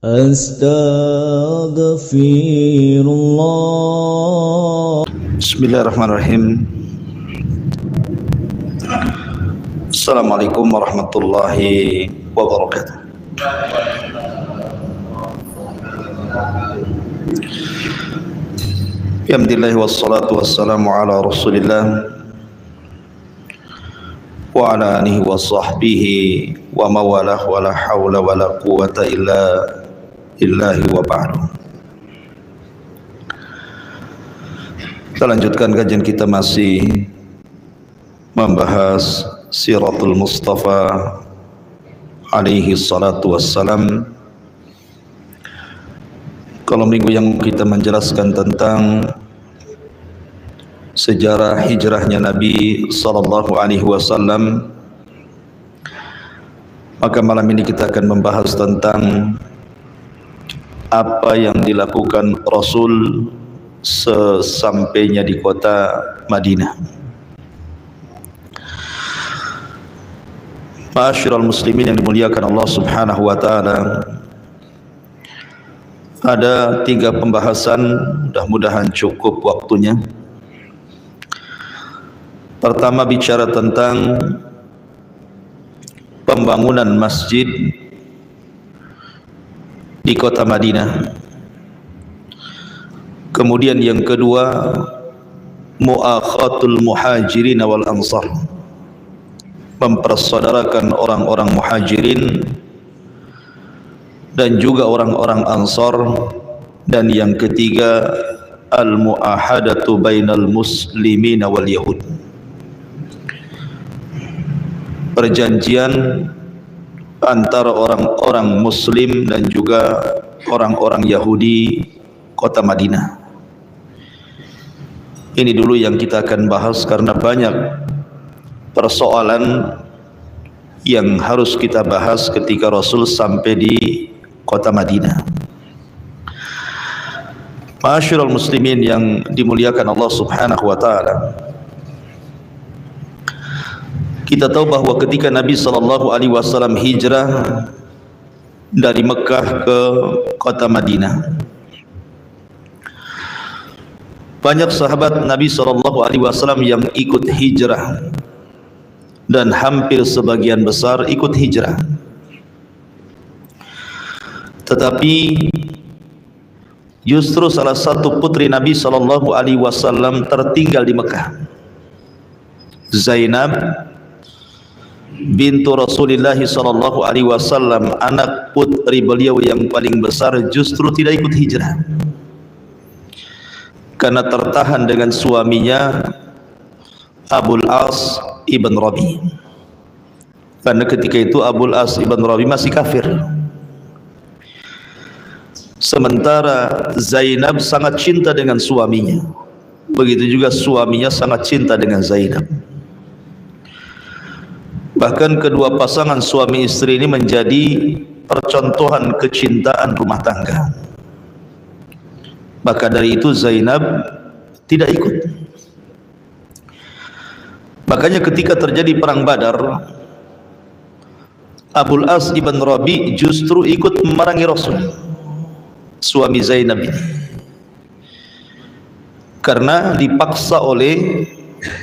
Astaghfirullah. Bismillahirrahmanirrahim. Assalamualaikum warahmatullahi wabarakatuh. Alhamdulillah wassalatu wassalamu ala Rasulillah wa ala alihi wa sahbihi wa mawalah wa la hawla wa la quwata illa billahi wa ba'du. Kita lanjutkan kajian kita masih membahas Siratul Mustafa alaihi salatu wassalam. Kalau minggu yang kita menjelaskan tentang sejarah hijrahnya Nabi sallallahu alaihi wasallam, maka malam ini kita akan membahas tentang apa yang dilakukan Rasul sesampainya di kota Madinah. Ma'asyiral muslimin yang dimuliakan Allah Subhanahu wa taala, ada 3 pembahasan, mudah-mudahan cukup waktunya. Pertama, bicara tentang pembangunan masjid di kota Madinah. Kemudian yang kedua, muakhatul muhajirin wal ansar, mempersaudarakan orang-orang muhajirin dan juga orang-orang ansar. Dan yang ketiga, al-muahadatu bainal muslimin wal yahud, perjanjian antara orang-orang muslim dan juga orang-orang Yahudi kota Madinah. Ini dulu yang kita akan bahas karena banyak persoalan yang harus kita bahas ketika Rasul sampai di kota Madinah. Ma'asyiral muslimin yang dimuliakan Allah Subhanahu wa taala, kita tahu bahwa ketika Nabi sallallahu alaihi wasallam hijrah dari Mekah ke kota Madinah, banyak sahabat Nabi sallallahu alaihi wasallam yang ikut hijrah dan hampir sebagian besar ikut hijrah. Tetapi justru salah satu putri Nabi sallallahu alaihi wasallam tertinggal di Mekah. Zainab bintu Rasulullah sallallahu alaihi wasallam, anak putri beliau yang paling besar, justru tidak ikut hijrah karena tertahan dengan suaminya Abul As ibn Rabi. Karena ketika itu Abul As ibn Rabi masih kafir. Sementara Zainab sangat cinta dengan suaminya, begitu juga suaminya sangat cinta dengan Zainab. Bahkan kedua pasangan suami istri ini menjadi percontohan kecintaan rumah tangga. Maka dari itu Zainab tidak ikut. Makanya ketika terjadi perang Badar, Abul As ibn Rabi justru ikut memerangi Rasul, suami Zainab ini, karena dipaksa oleh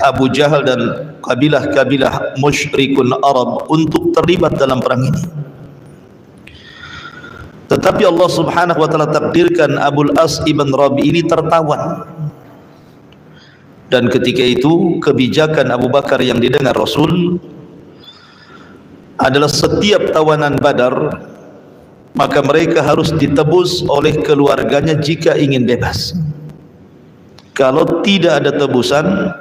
Abu Jahal dan kabilah-kabilah musyrikun Arab untuk terlibat dalam perang ini. Tetapi Allah Subhanahu wa taala takdirkan Abul As ibn Rabi ini tertawan. Dan ketika itu kebijakan Abu Bakar yang didengar Rasul adalah setiap tawanan Badar maka mereka harus ditebus oleh keluarganya jika ingin bebas. Kalau tidak ada tebusan,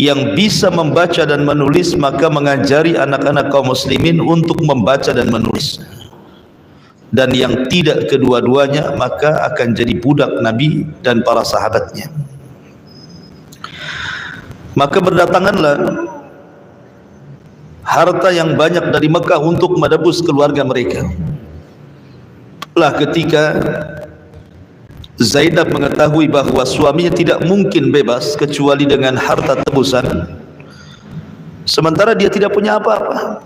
yang bisa membaca dan menulis maka mengajari anak-anak kaum muslimin untuk membaca dan menulis. Dan yang tidak kedua-duanya maka akan jadi budak Nabi dan para sahabatnya. Maka berdatanganlah harta yang banyak dari Mekah untuk menebus keluarga mereka. Lah ketika Zainab mengetahui bahwa suaminya tidak mungkin bebas kecuali dengan harta tebusan, sementara dia tidak punya apa-apa,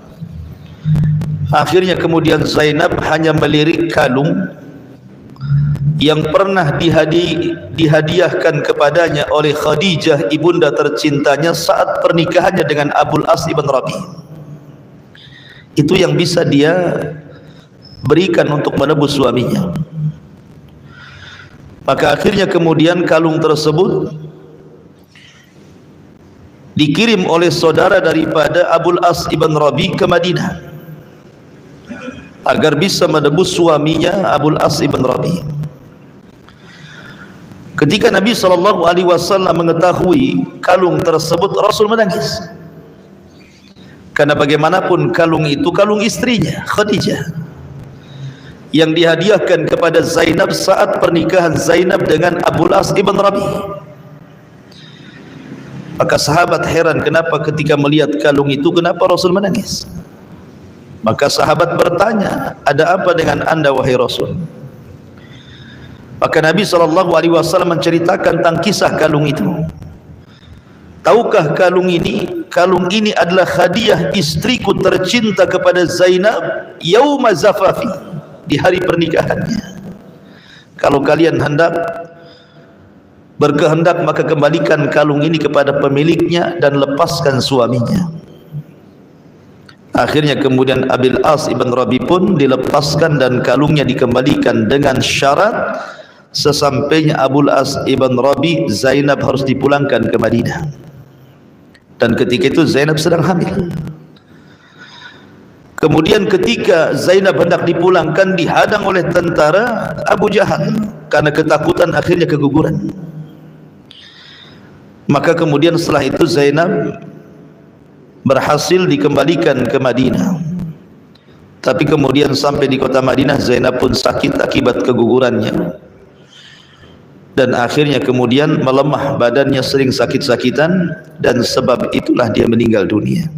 Akhirnya kemudian Zainab hanya melirik kalung yang pernah dihadiahkan kepadanya oleh Khadijah, ibunda tercintanya, saat pernikahannya dengan Abul As ibn Rabi. Itu yang bisa dia berikan untuk menebus suaminya. Maka akhirnya kemudian kalung tersebut dikirim oleh saudara daripada Abul As ibn Rabi ke Madinah agar bisa menebus suaminya Abul As ibn Rabi. Ketika Nabi SAW mengetahui kalung tersebut, Rasul menangis. Karena bagaimanapun kalung itu kalung istrinya Khadijah, yang dihadiahkan kepada Zainab saat pernikahan Zainab dengan Abul As ibn Rabi. Maka sahabat heran kenapa ketika melihat kalung itu kenapa Rasul menangis. Maka sahabat bertanya, ada apa dengan anda wahai Rasul? Maka Nabi SAW menceritakan tentang kisah kalung itu. Tahukah kalung ini adalah hadiah istriku tercinta kepada Zainab yauma zafafi, di hari pernikahannya. Kalau kalian berkehendak maka kembalikan kalung ini kepada pemiliknya dan lepaskan suaminya. Akhirnya kemudian Abul As ibn Rabi pun dilepaskan dan kalungnya dikembalikan dengan syarat sesampainya Abul As ibn Rabi, Zainab harus dipulangkan ke Madinah. Dan ketika itu Zainab sedang hamil. Kemudian ketika Zainab hendak dipulangkan, dihadang oleh tentara Abu Jahal karena ketakutan, akhirnya keguguran. Maka kemudian setelah itu Zainab berhasil dikembalikan ke Madinah. Tapi kemudian sampai di kota Madinah, Zainab pun sakit akibat kegugurannya. Dan akhirnya kemudian melemah badannya, sering sakit-sakitan, dan sebab itulah dia meninggal dunia.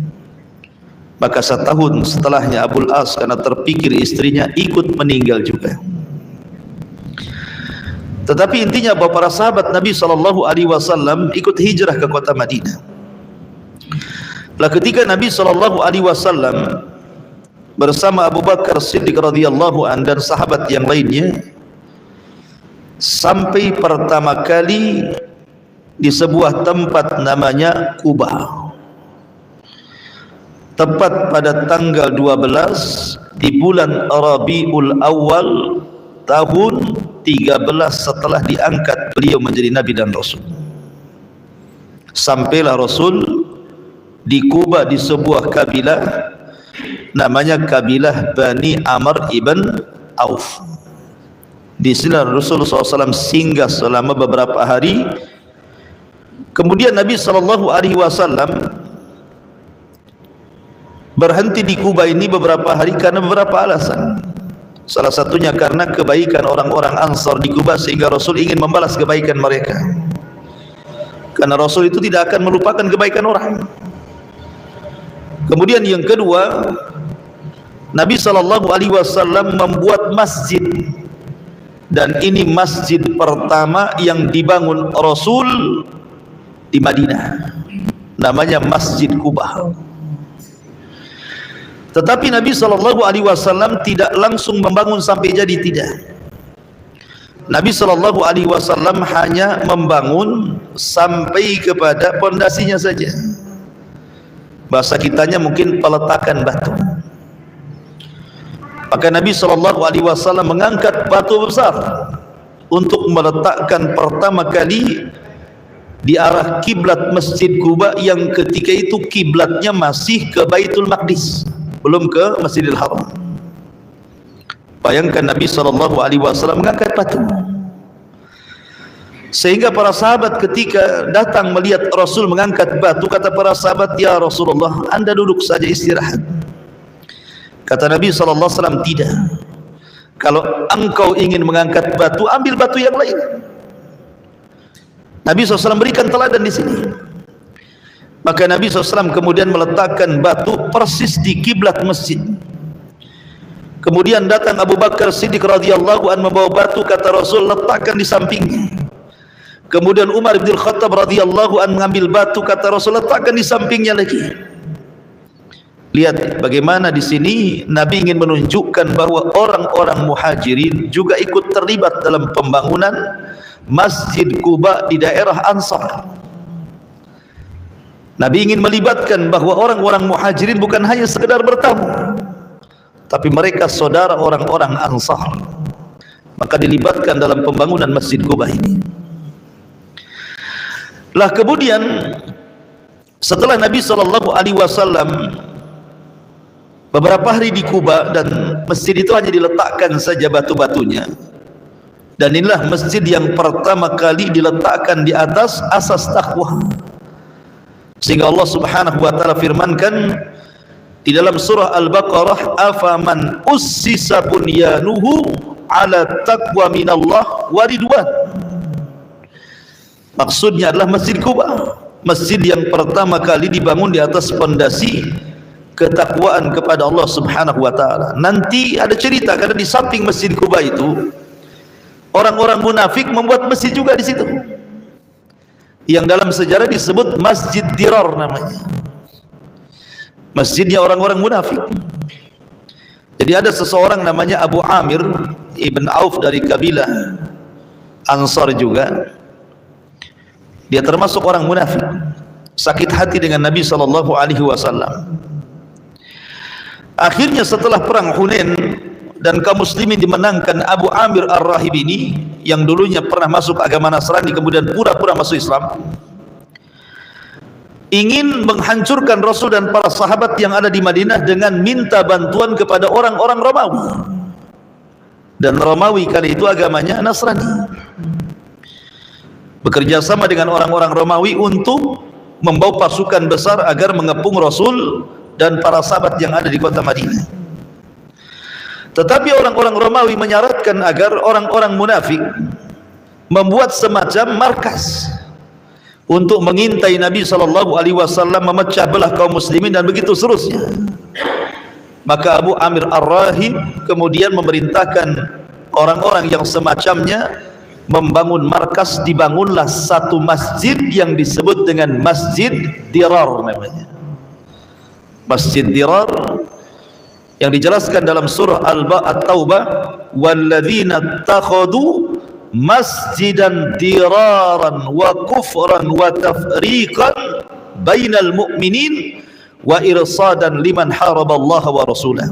Maka setahun setelahnya Abul As karena terpikir istrinya ikut meninggal juga. Tetapi intinya bahwa para sahabat Nabi SAW ikut hijrah ke kota Madinah. Lah ketika Nabi SAW bersama Abu Bakar Siddiq radhiyallahu anhu dan sahabat yang lainnya sampai pertama kali di sebuah tempat namanya Quba, tepat pada tanggal 12 di bulan Rabiul Awal tahun 13 setelah diangkat beliau menjadi Nabi dan Rasul. Sampailah Rasul di Quba di sebuah kabilah namanya kabilah Bani Amr ibn Auf. Di sini Rasulullah SAW singgah selama beberapa hari. Kemudian Nabi SAW berhenti di Quba ini beberapa hari karena beberapa alasan. Salah satunya karena kebaikan orang-orang Ansar di Quba, sehingga Rasul ingin membalas kebaikan mereka. Karena Rasul itu tidak akan melupakan kebaikan orang. Kemudian yang kedua, Nabi SAW membuat masjid, dan ini masjid pertama yang dibangun Rasul di Madinah, namanya Masjid Quba. Tetapi Nabi SAW tidak langsung membangun sampai jadi, tidak. Nabi SAW hanya membangun sampai kepada pondasinya saja. Bahasa kitanya mungkin peletakan batu. Maka Nabi SAW mengangkat batu besar untuk meletakkan pertama kali di arah kiblat Masjid Quba, yang ketika itu kiblatnya masih ke Baitul Maqdis, belum ke Masjidil Haram. Bayangkan Nabi SAW mengangkat batu, sehingga para sahabat ketika datang melihat Rasul mengangkat batu, kata para sahabat, ya Rasulullah, anda duduk saja istirahat. Kata Nabi SAW, tidak. Kalau engkau ingin mengangkat batu, ambil batu yang lain. Nabi SAW berikan teladan di sini. Maka Nabi SAW kemudian meletakkan batu persis di kiblat masjid. Kemudian datang Abu Bakar Siddiq radhiyallahu anhu membawa batu, kata Rasul, letakkan di sampingnya. Kemudian Umar bin Khattab radhiyallahu anhu mengambil batu, kata Rasul, letakkan di sampingnya lagi. Lihat bagaimana di sini Nabi ingin menunjukkan bahwa orang-orang Muhajirin juga ikut terlibat dalam pembangunan Masjid Quba di daerah Ansar. Nabi ingin melibatkan bahwa orang-orang Muhajirin bukan hanya sekedar bertamu, tapi mereka saudara orang-orang Ansar. Maka dilibatkan dalam pembangunan Masjid Quba ini. Lah kemudian setelah Nabi SAW beberapa hari di Kuba, dan masjid itu hanya diletakkan saja batu-batunya, dan inilah masjid yang pertama kali diletakkan di atas asas takwa, sehingga Allah Subhanahu wa taala firmankan di dalam surah Al-Baqarah, afaman ussisa bunyanuhu ala taqwa minallah wa ridwan. Maksudnya adalah Masjid Quba, masjid yang pertama kali dibangun di atas fondasi ketakwaan kepada Allah Subhanahu wa taala. Nanti ada cerita, karena di samping Masjid Quba itu orang-orang munafik membuat masjid juga di situ, yang dalam sejarah disebut Masjid Dirar namanya. Masjidnya orang-orang munafik. Jadi ada seseorang namanya Abu Amir Ibn Auf dari kabilah Ansar juga. Dia termasuk orang munafik, sakit hati dengan Nabi SAW. Akhirnya setelah perang Hunain dan kaum muslimin dimenangkan, Abu Amir Ar-Rahib ini yang dulunya pernah masuk agama Nasrani kemudian pura-pura masuk Islam, ingin menghancurkan Rasul dan para sahabat yang ada di Madinah dengan minta bantuan kepada orang-orang Romawi. Dan Romawi kali itu agamanya Nasrani. Bekerja sama dengan orang-orang Romawi untuk membawa pasukan besar agar mengepung Rasul dan para sahabat yang ada di kota Madinah. Tetapi orang-orang Romawi menyarankan agar orang-orang munafik membuat semacam markas untuk mengintai Nabi SAW, memecah belah kaum muslimin dan begitu seterusnya. Maka Abu Amir Ar-Rahib kemudian memerintahkan orang-orang yang semacamnya membangun markas. Dibangunlah satu masjid yang disebut dengan Masjid Dirar namanya. Masjid Dirar yang dijelaskan dalam surah At-Taubah, walladzina takhadu masjidan diraran wa kufran wa tafriqan bainal mu'minin wa irsadan liman haraballaha wa rasulah.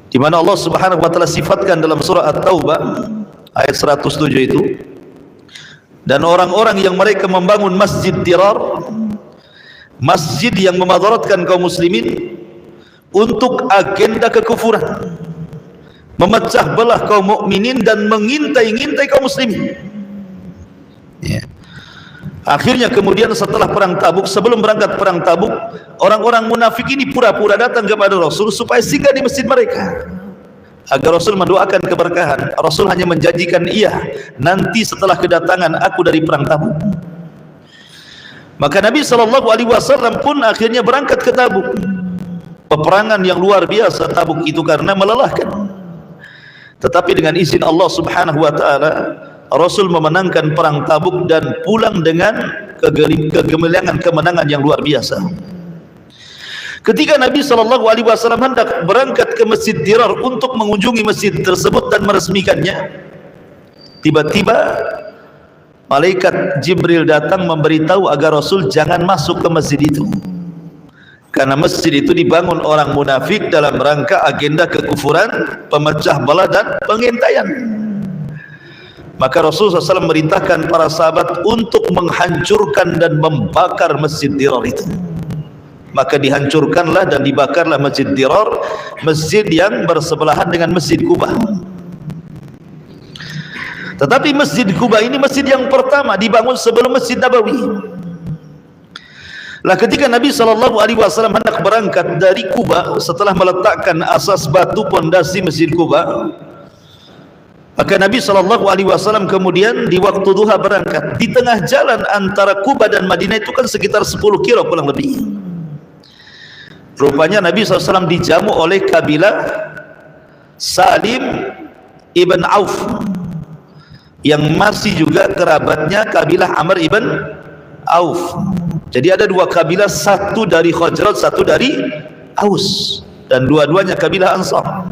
Di mana Allah Subhanahu wa taala sifatkan dalam surah At-Taubah ayat 107 itu, dan orang-orang yang mereka membangun Masjid Dirar, masjid yang memadaratkan kaum muslimin untuk agenda kekufuran, memecah belah kaum mukminin dan mengintai-ngintai kaum muslimin. Ya. Akhirnya kemudian setelah perang Tabuk, sebelum berangkat perang Tabuk, orang-orang munafik ini pura-pura datang kepada Rasul supaya singgah di masjid mereka, agar Rasul mendoakan keberkahan. Rasul hanya menjanjikan, iya, nanti setelah kedatangan aku dari perang Tabuk. Maka Nabi SAW pun akhirnya berangkat ke Tabuk. Peperangan yang luar biasa Tabuk itu karena melelahkan. Tetapi dengan izin Allah Subhanahu wa taala, Rasul memenangkan perang Tabuk dan pulang dengan kegemilangan kemenangan yang luar biasa. Ketika Nabi SAW hendak berangkat ke Masjid Dirar untuk mengunjungi masjid tersebut dan meresmikannya, tiba-tiba malaikat Jibril datang memberitahu agar Rasul jangan masuk ke masjid itu, karena masjid itu dibangun orang munafik dalam rangka agenda kekufuran, pemecah belah dan pengintaian. Maka Rasulullah SAW merintahkan para sahabat untuk menghancurkan dan membakar Masjid Dirar itu. Maka dihancurkanlah dan dibakarlah Masjid Dirar, masjid yang bersebelahan dengan Masjid Quba. Tetapi Masjid Quba ini masjid yang pertama dibangun sebelum Masjid Nabawi. Lah ketika Nabi SAW hendak berangkat dari Quba setelah meletakkan asas batu pondasi Masjid Quba, maka Nabi SAW kemudian di waktu duha berangkat. Di tengah jalan antara Quba dan Madinah itu kan sekitar 10 kilo kurang lebih. Rupanya Nabi SAW dijamu oleh kabilah Salim ibn Auf, yang masih juga kerabatnya kabilah Amr ibn Auf. Jadi ada dua kabilah, satu dari Khazraj, satu dari Aus, dan dua-duanya kabilah Ansar.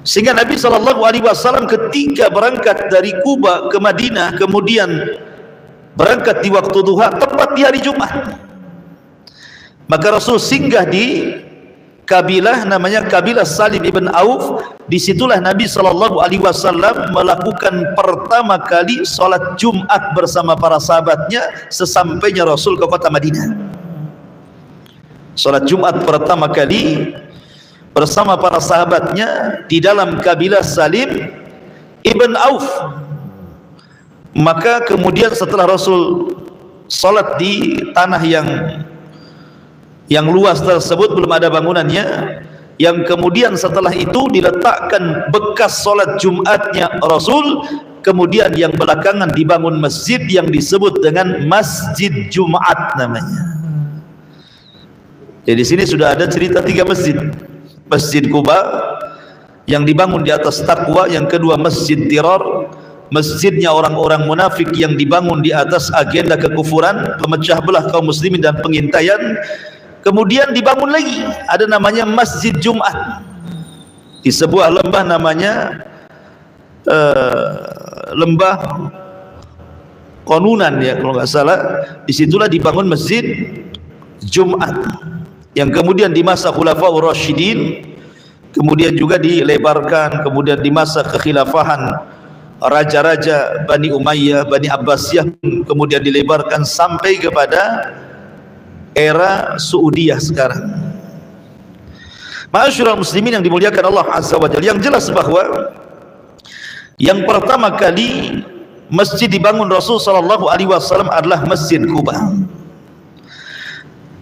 Sehingga Nabi SAW ketika berangkat dari Kuba ke Madinah, kemudian berangkat di waktu duha, tepat di hari Jumat, maka Rasul singgah di kabilah namanya kabilah Salim ibn Auf. Disitulah Nabi SAW melakukan pertama kali solat Jumat bersama para sahabatnya sesampainya Rasul ke kota Madinah. Solat Jumat pertama kali bersama para sahabatnya di dalam kabilah Salim ibn Auf. Maka kemudian setelah Rasul solat di tanah yang luas tersebut, belum ada bangunannya, yang kemudian setelah itu diletakkan bekas solat Jumatnya Rasul, kemudian yang belakangan dibangun masjid yang disebut dengan Masjid Jumat namanya. Jadi di sini sudah ada cerita 3 masjid. Masjid Kuba yang dibangun di atas takwa, yang kedua Masjid Dirar, masjidnya orang-orang munafik yang dibangun di atas agenda kekufuran, pemecah belah kaum muslimin dan pengintaian. Kemudian dibangun lagi ada namanya Masjid Jumat di sebuah lembah namanya lembah Konunan ya kalau nggak salah. Disitulah dibangun Masjid Jumat yang kemudian di masa Khulafaur Rasyidin kemudian juga dilebarkan, kemudian di masa kekhilafahan raja-raja Bani Umayyah, Bani Abbasiyah kemudian dilebarkan sampai kepada era Saudiyah sekarang. Ma'asyiral muslimin yang dimuliakan Allah Azza wa Jalla, yang jelas bahwa yang pertama kali masjid dibangun Rasul sallallahu alaihi wasallam adalah Masjid Kuba.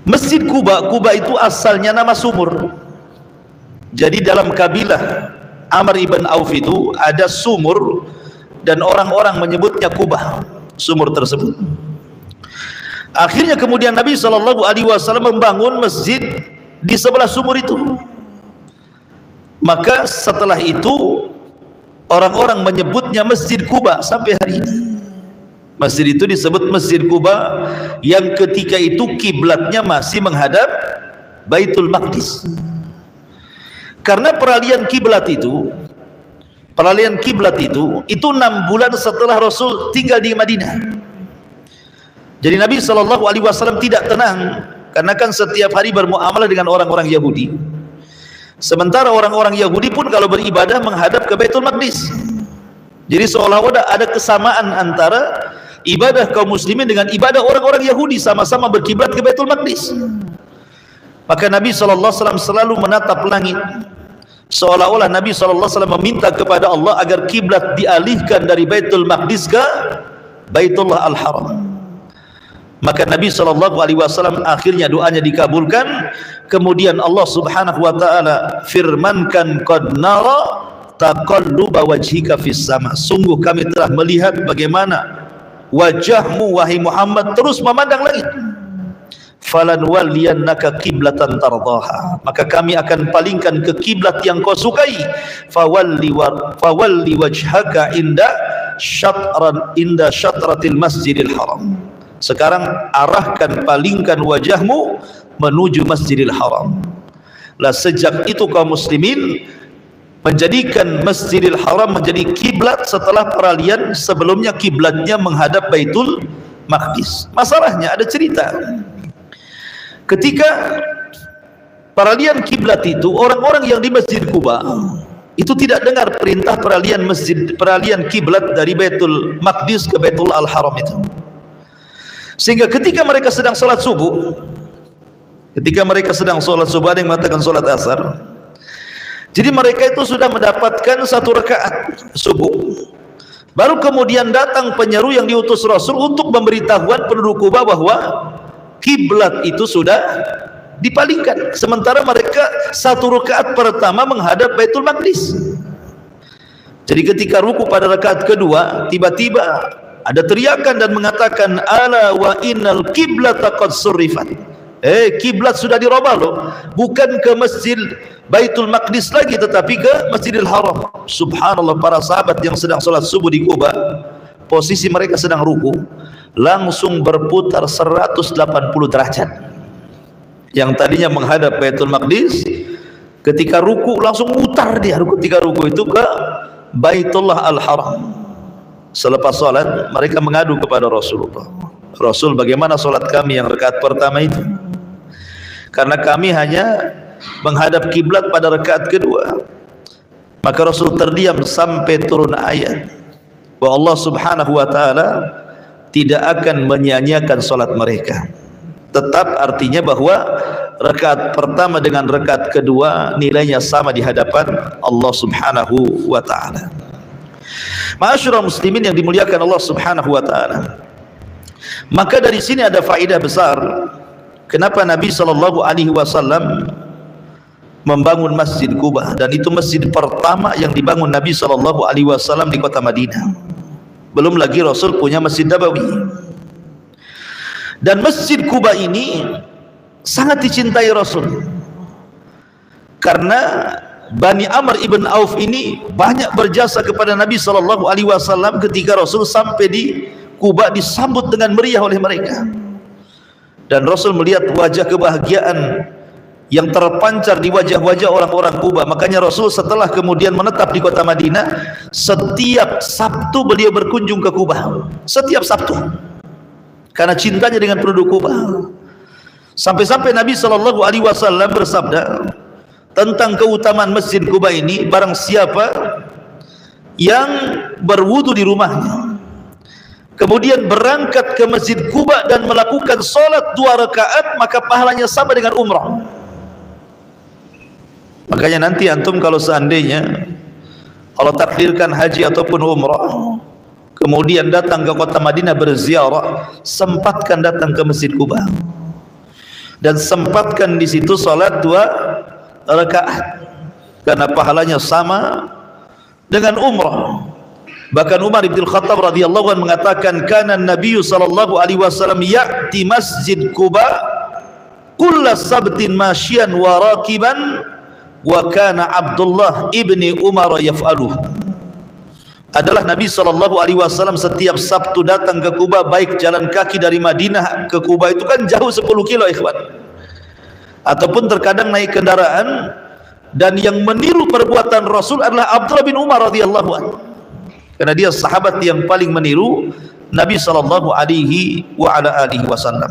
Masjid Kuba, Kuba itu asalnya nama sumur. Jadi dalam kabilah Amr ibn Auf itu ada sumur dan orang-orang menyebutnya Kuba, sumur tersebut. Akhirnya kemudian Nabi SAW membangun masjid di sebelah sumur itu. Maka setelah itu orang-orang menyebutnya Masjid Kuba sampai hari ini. Masjid itu disebut Masjid Kuba yang ketika itu kiblatnya masih menghadap Baitul Maqdis. Karena peralihan kiblat itu 6 bulan setelah Rasul tinggal di Madinah. Jadi Nabi SAW tidak tenang karena kan setiap hari bermuamalah dengan orang-orang Yahudi. Sementara orang-orang Yahudi pun kalau beribadah menghadap ke Baitul Maqdis. Jadi seolah-olah ada kesamaan antara ibadah kaum muslimin dengan ibadah orang-orang Yahudi, sama-sama berkiblat ke Baitul Maqdis. Maka Nabi SAW selalu menatap langit, seolah-olah Nabi SAW meminta kepada Allah agar kiblat dialihkan dari Baitul Maqdis ke Baitullah Al-Haram. Maka Nabi SAW akhirnya doanya dikabulkan. Kemudian Allah Subhanahu wa taala firmankan, qad nara taqalluba wajhika fis sama, sungguh kami telah melihat bagaimana wajahmu wahai Muhammad terus memandang langit. Falanwalliyannaka qiblatan tardaha, maka kami akan palingkan ke kiblat yang kau sukai. Fawalli wajhaka inda syatratil masjidil haram. Sekarang arahkan, palingkan wajahmu menuju Masjidil Haram. Lah sejak itu kaum muslimin menjadikan Masjidil Haram menjadi kiblat setelah peralihan sebelumnya kiblatnya menghadap Baitul Maqdis. Masalahnya ada cerita. Ketika peralihan kiblat itu, orang-orang yang di Masjid Kuba itu tidak dengar perintah peralihan kiblat dari Baitul Maqdis ke Baitul Al-Haram itu. Sehingga ketika mereka sedang sholat subuh, ada yang mengatakan sholat asar, jadi mereka itu sudah mendapatkan 1 rakaat subuh. Baru kemudian datang penyeru yang diutus Rasul untuk memberitahuan penduduk Kuba bahwa kiblat itu sudah dipalingkan. Sementara mereka 1 rakaat pertama menghadap Baitul Maqdis. Jadi ketika ruku pada rakaat kedua, tiba-tiba ada teriakan dan mengatakan, ala wa innal qiblata qad surrifat. Kiblat sudah dirubah loh, bukan ke Masjid Baitul Maqdis lagi tetapi ke Masjidil Haram. Subhanallah, para sahabat yang sedang sholat subuh di Kuba, posisi mereka sedang ruku, langsung berputar 180 derajat. Yang tadinya menghadap Baitul Maqdis, ketika ruku langsung mutar dia, ketika ruku itu ke Baitullah Al-Haram. Selepas salat mereka mengadu kepada Rasulullah, Rasul, bagaimana salat kami yang rakaat pertama itu? Karena kami hanya menghadap kiblat pada rakaat kedua. Maka Rasul terdiam sampai turun ayat bahwa Allah Subhanahu wa taala tidak akan menyia-nyiakan salat mereka. Tetap artinya bahwa rakaat pertama dengan rakaat kedua nilainya sama di hadapan Allah Subhanahu wa taala. Ma'asyiral muslimin yang dimuliakan Allah Subhanahu wa taala. Maka dari sini ada faedah besar kenapa Nabi sallallahu alaihi wasallam membangun Masjid Quba, dan itu masjid pertama yang dibangun Nabi sallallahu alaihi wasallam di kota Madinah. Belum lagi Rasul punya Masjid Nabawi. Dan Masjid Quba ini sangat dicintai Rasul karena Bani Amr ibn Auf ini banyak berjasa kepada Nabi sallallahu alaihi wasallam. Ketika Rasul sampai di Quba disambut dengan meriah oleh mereka, dan Rasul melihat wajah kebahagiaan yang terpancar di wajah-wajah orang-orang Quba. Makanya Rasul setelah kemudian menetap di kota Madinah, setiap Sabtu beliau berkunjung ke Quba, setiap Sabtu, karena cintanya dengan penduduk Quba. Sampai-sampai Nabi sallallahu alaihi wasallam bersabda tentang keutamaan Masjid Quba ini, barang siapa yang berwudu di rumahnya kemudian berangkat ke Masjid Quba dan melakukan salat 2 rakaat, maka pahalanya sama dengan umrah. Makanya nanti antum kalau seandainya Allah takdirkan haji ataupun umrah, kemudian datang ke kota Madinah berziarah, sempatkan datang ke Masjid Quba dan sempatkan di situ salat 2 rakaat, karena pahalanya sama dengan umrah. Bahkan Umar bin Khattab radhiyallahu anhu mengatakan, kana Nabi sallallahu alaihi wasallam ya'ti Masjid Quba kulla sabtin masyian wa rakiban, wa kana Abdullah ibni Umar yaf'aluh. Adalah Nabi sallallahu alaihi wasallam setiap Sabtu datang ke Quba, baik jalan kaki dari Madinah ke Quba, itu kan jauh 10 kilo ikhwan, ataupun terkadang naik kendaraan. Dan yang meniru perbuatan Rasul adalah Abdullah bin Umar radhiyallahu anhu, karena dia sahabat yang paling meniru Nabi sallallahu alaihi wa ala alihi wasallam.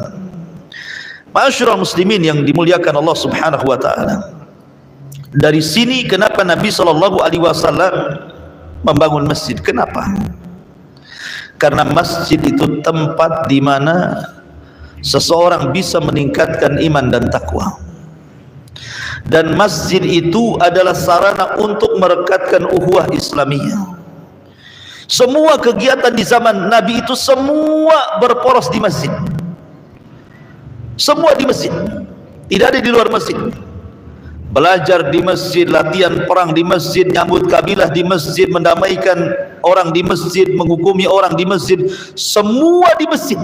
Ma'asyiral muslimin yang dimuliakan Allah Subhanahu wa taala. Dari sini kenapa Nabi sallallahu alaihi wasallam membangun masjid? Kenapa? Karena masjid itu tempat di mana seseorang bisa meningkatkan iman dan takwa. Dan masjid itu adalah sarana untuk merekatkan ukhuwah Islamiyah. Semua kegiatan di zaman Nabi itu semua berporos di masjid. Semua di masjid, tidak ada di luar masjid. Belajar di masjid, latihan perang di masjid, nyambut kabilah di masjid, mendamaikan orang di masjid, menghukumi orang di masjid, semua di masjid.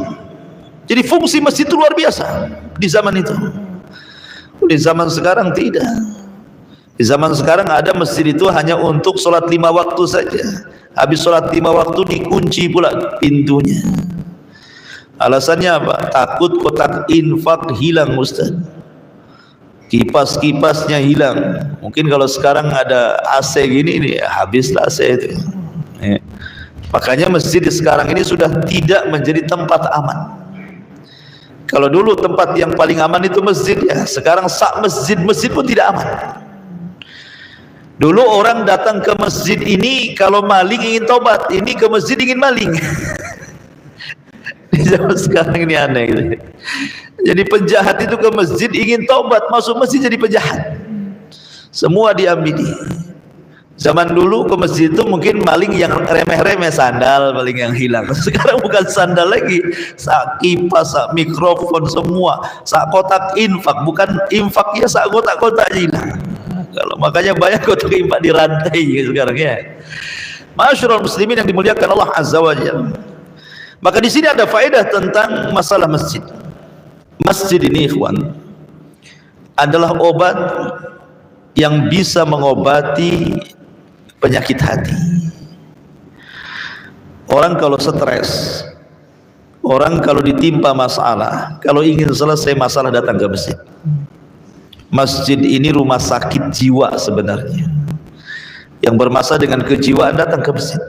Jadi fungsi masjid itu luar biasa di zaman itu. Di zaman sekarang tidak. Di zaman sekarang ada masjid itu hanya untuk sholat 5 waktu saja. Habis sholat 5 waktu dikunci pula pintunya. Alasannya apa? Takut kotak infak hilang Ustaz, kipas-kipasnya hilang. Mungkin kalau sekarang ada AC gini nih, habislah AC itu. Makanya masjid sekarang ini sudah tidak menjadi tempat aman. Kalau dulu tempat yang paling aman itu masjid, ya sekarang sak masjid pun tidak aman. Dulu orang datang ke masjid ini kalau maling ingin tobat, ini ke masjid ingin maling. Di zaman sekarang ini aneh gitu. Jadi penjahat itu ke masjid ingin tobat, masuk masjid jadi penjahat. Semua diambil. Zaman dulu ke masjid itu mungkin maling yang remeh-remeh, sandal paling yang hilang. Sekarang bukan sandal lagi, sak kipas, sak mikrofon, semua, sak kotak infak, bukan infak ya, sak kotak-kotak hilang. Kalau makanya banyak kotak infak dirantai sekarang ya. Ma'asyiral muslimin yang dimuliakan Allah Azza wa Jalla. Maka di sini ada faedah tentang masalah masjid. Masjid ini ikhwan adalah obat yang bisa mengobati penyakit hati. Orang kalau stres, Orang kalau ditimpa masalah, kalau ingin selesai masalah datang ke masjid. Masjid ini rumah sakit jiwa sebenarnya. Yang bermasalah dengan kejiwaan datang ke masjid.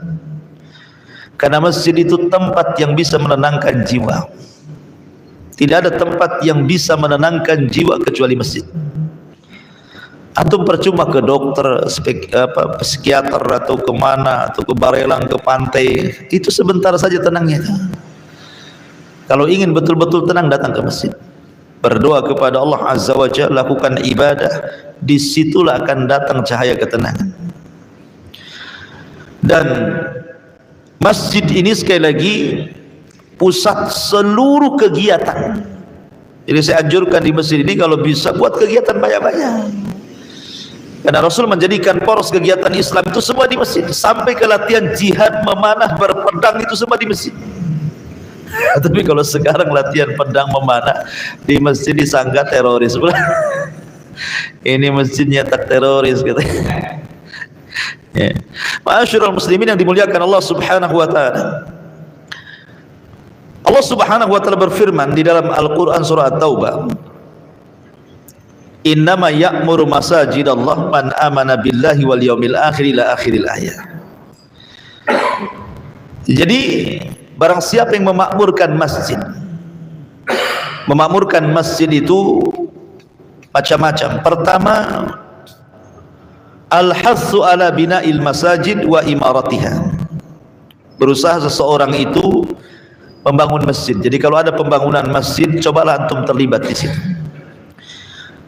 Karena masjid itu tempat yang bisa menenangkan jiwa. Tidak ada tempat yang bisa menenangkan jiwa kecuali masjid. Antum percuma ke dokter, psikiater atau kemana, atau ke Barelang, ke pantai, itu sebentar saja tenangnya. Kalau ingin betul-betul tenang, datang ke masjid, berdoa kepada Allah Azza wa Jalla, lakukan ibadah, disitulah akan datang cahaya ketenangan. Dan masjid ini sekali lagi pusat seluruh kegiatan. Jadi saya anjurkan di masjid ini kalau bisa buat kegiatan banyak-banyak. Karena Rasul menjadikan poros kegiatan Islam itu semua di masjid. Sampai ke latihan jihad, memanah, berpedang itu semua di masjid. Tapi kalau sekarang latihan pedang memanah di masjid disangka teroris. Ini masjid nyetak teroris katanya. Ya. Ma'asyiral muslimin yang dimuliakan Allah Subhanahu wa taala. Allah Subhanahu wa taala berfirman di dalam Al-Qur'an surah At-Taubah, innama ya'muru masajidallah man amana billahi wal yaumil akhir ila akhiril ayat. Jadi barang siapa yang memakmurkan masjid, memakmurkan masjid itu macam-macam. Pertama, al-hassu ala bina'il masajid wa imaratiha. Berusaha seseorang itu membangun masjid. Jadi kalau ada pembangunan masjid, cobalah antum terlibat di situ.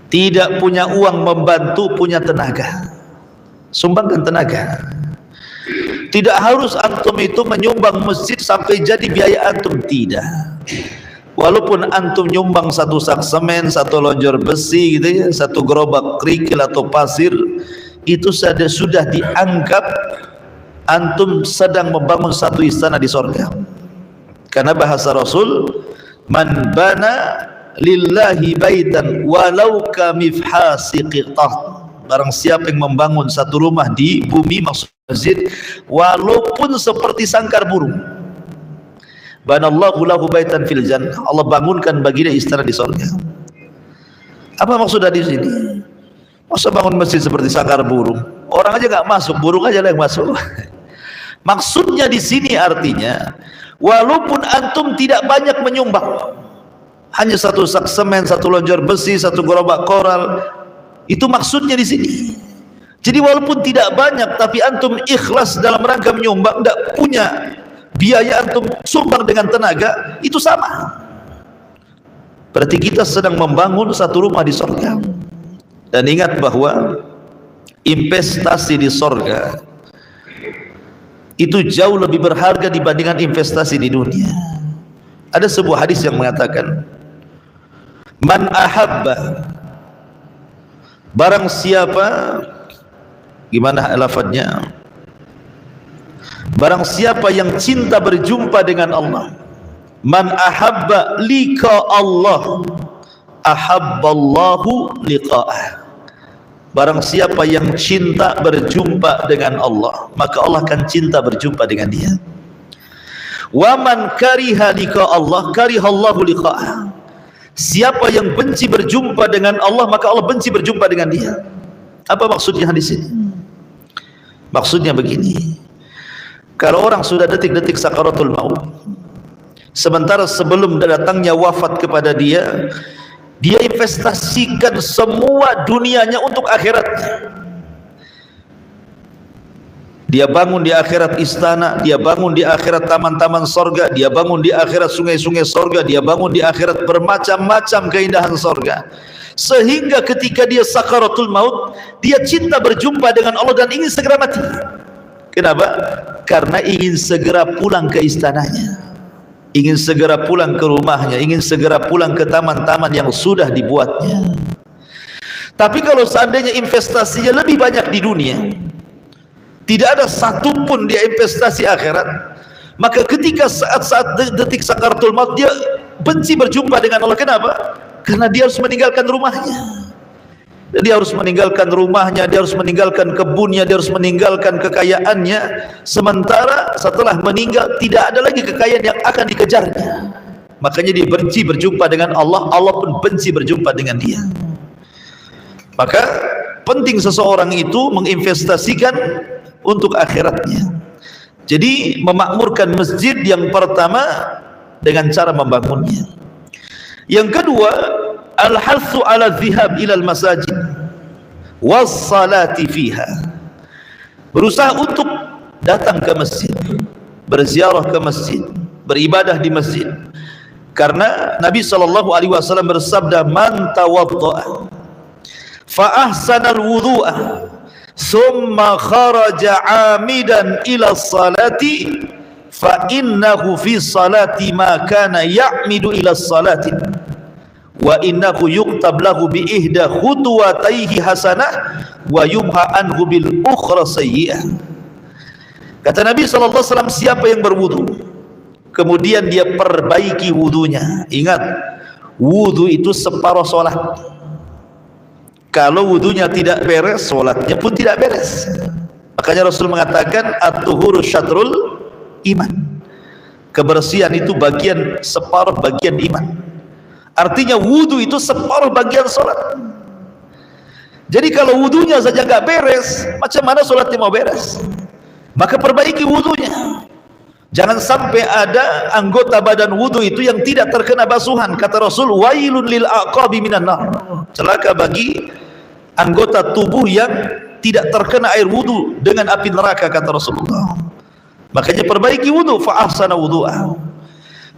Tidak punya uang membantu, punya tenaga, sumbangkan tenaga. Tidak harus antum itu menyumbang masjid sampai jadi biaya antum, tidak. Walaupun antum nyumbang satu sak semen, satu lonjor besi gitu ya, satu gerobak kerikil atau pasir, itu sudah dianggap antum sedang membangun satu istana di sorga. Karena bahasa Rasul, man bana lillahi baitan walau kamifhasi qitah. Barang siapa yang membangun satu rumah di bumi, maksud masjid, walaupun seperti sangkar burung, banallahu lahu baitan fil jannah, Allah bangunkan baginya istana di surga. Apa maksud dari sini? Masa bangun masjid seperti sangkar burung? Orang aja nggak masuk, burung aja yang masuk. Maksudnya di sini artinya, walaupun antum tidak banyak menyumbang, hanya satu sak semen, satu lonjor besi, satu gerobak koral, itu maksudnya di sini. Jadi walaupun tidak banyak, tapi antum ikhlas dalam rangka menyumbang, tidak punya biaya, antum sumbang dengan tenaga, itu sama. Berarti kita sedang membangun satu rumah di surga. Dan ingat bahwa investasi di surga itu jauh lebih berharga dibandingkan investasi di dunia. Ada sebuah hadis yang mengatakan, man ahabba, barang siapa, gimana lafadznya, barang siapa yang cinta berjumpa dengan Allah, man ahabba liqa Allah ahabballahu liqa'ah. Barang siapa yang cinta berjumpa dengan Allah, maka Allah akan cinta berjumpa dengan dia. Wa man kariha liqa Allah karihallahu liqa'ah. Siapa yang benci berjumpa dengan Allah, maka Allah benci berjumpa dengan dia. Apa maksudnya hadis ini? Maksudnya begini, kalau orang sudah detik-detik sakaratul maut, sementara sebelum datangnya wafat kepada dia, dia investasikan semua dunianya untuk akhiratnya. Dia bangun di akhirat istana, dia bangun di akhirat taman-taman sorga, dia bangun di akhirat sungai-sungai sorga, dia bangun di akhirat bermacam-macam keindahan sorga. Sehingga ketika dia sakaratul maut, dia cinta berjumpa dengan Allah dan ingin segera mati. Kenapa? Karena ingin segera pulang ke istananya, ingin segera pulang ke rumahnya, ingin segera pulang ke taman-taman yang sudah dibuatnya. Tapi kalau seandainya investasinya lebih banyak di dunia, tidak ada satupun dia investasi akhirat, maka ketika saat-saat detik sakaratul maut dia benci berjumpa dengan Allah. Kenapa? Karena dia harus meninggalkan rumahnya, Dia harus meninggalkan rumahnya, dia harus meninggalkan kebunnya, dia harus meninggalkan kekayaannya. Sementara setelah meninggal tidak ada lagi kekayaan yang akan dikejarnya. Makanya dia benci berjumpa dengan Allah, Allah pun benci berjumpa dengan dia. Maka penting seseorang itu menginvestasikan untuk akhiratnya. Jadi memakmurkan masjid yang pertama dengan cara membangunnya. Yang kedua, al-hathu ala dhihab ilal masajid was-salati fiha. Berusaha untuk datang ke masjid, berziarah ke masjid, beribadah di masjid. Karena Nabi SAW bersabda, man tawadda'a fa ahsana al-wudu'a thumma kharaja 'amidan ila salati fa innahu fi salati ma kana ya'midu ila salati wa innahu yuktab lahu bi ihda khutwataihi hasanah wa yumha anhu bil ukhra sayyi'ah. Kata Nabi SAW, siapa yang berwudu kemudian dia perbaiki wudunya, ingat wudu itu separuh solat. Kalau wudunya tidak beres, solatnya pun tidak beres. Makanya Rasul mengatakan at-tuhuru syatrul iman, kebersihan itu bagian separuh bagian iman. Artinya wudu itu separuh bagian solat. Jadi kalau wudunya saja nggak beres, macam mana solatnya mau beres? Maka perbaiki wudunya. Jangan sampai ada anggota badan wudu itu yang tidak terkena basuhan. Kata Rasul, wailun lil aqabi minan nar. Celaka bagi anggota tubuh yang tidak terkena air wudu dengan api neraka, kata Rasulullah. Makanya perbaiki wudu, fa ahsana wudu'a.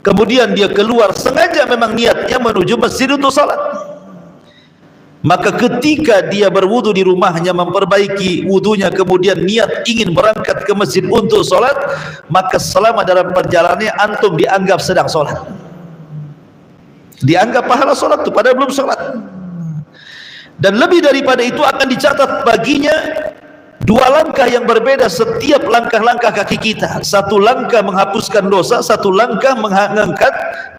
Kemudian dia keluar, sengaja memang niatnya menuju masjid untuk salat. Maka ketika dia berwudu di rumahnya, memperbaiki wudunya, kemudian niat ingin berangkat ke masjid untuk salat, maka selama dalam perjalanannya antum dianggap sedang salat. Dianggap pahala salat itu padahal belum salat. Dan lebih daripada itu akan dicatat baginya dua langkah yang berbeda setiap langkah-langkah kaki kita. Satu langkah menghapuskan dosa, satu langkah mengangkat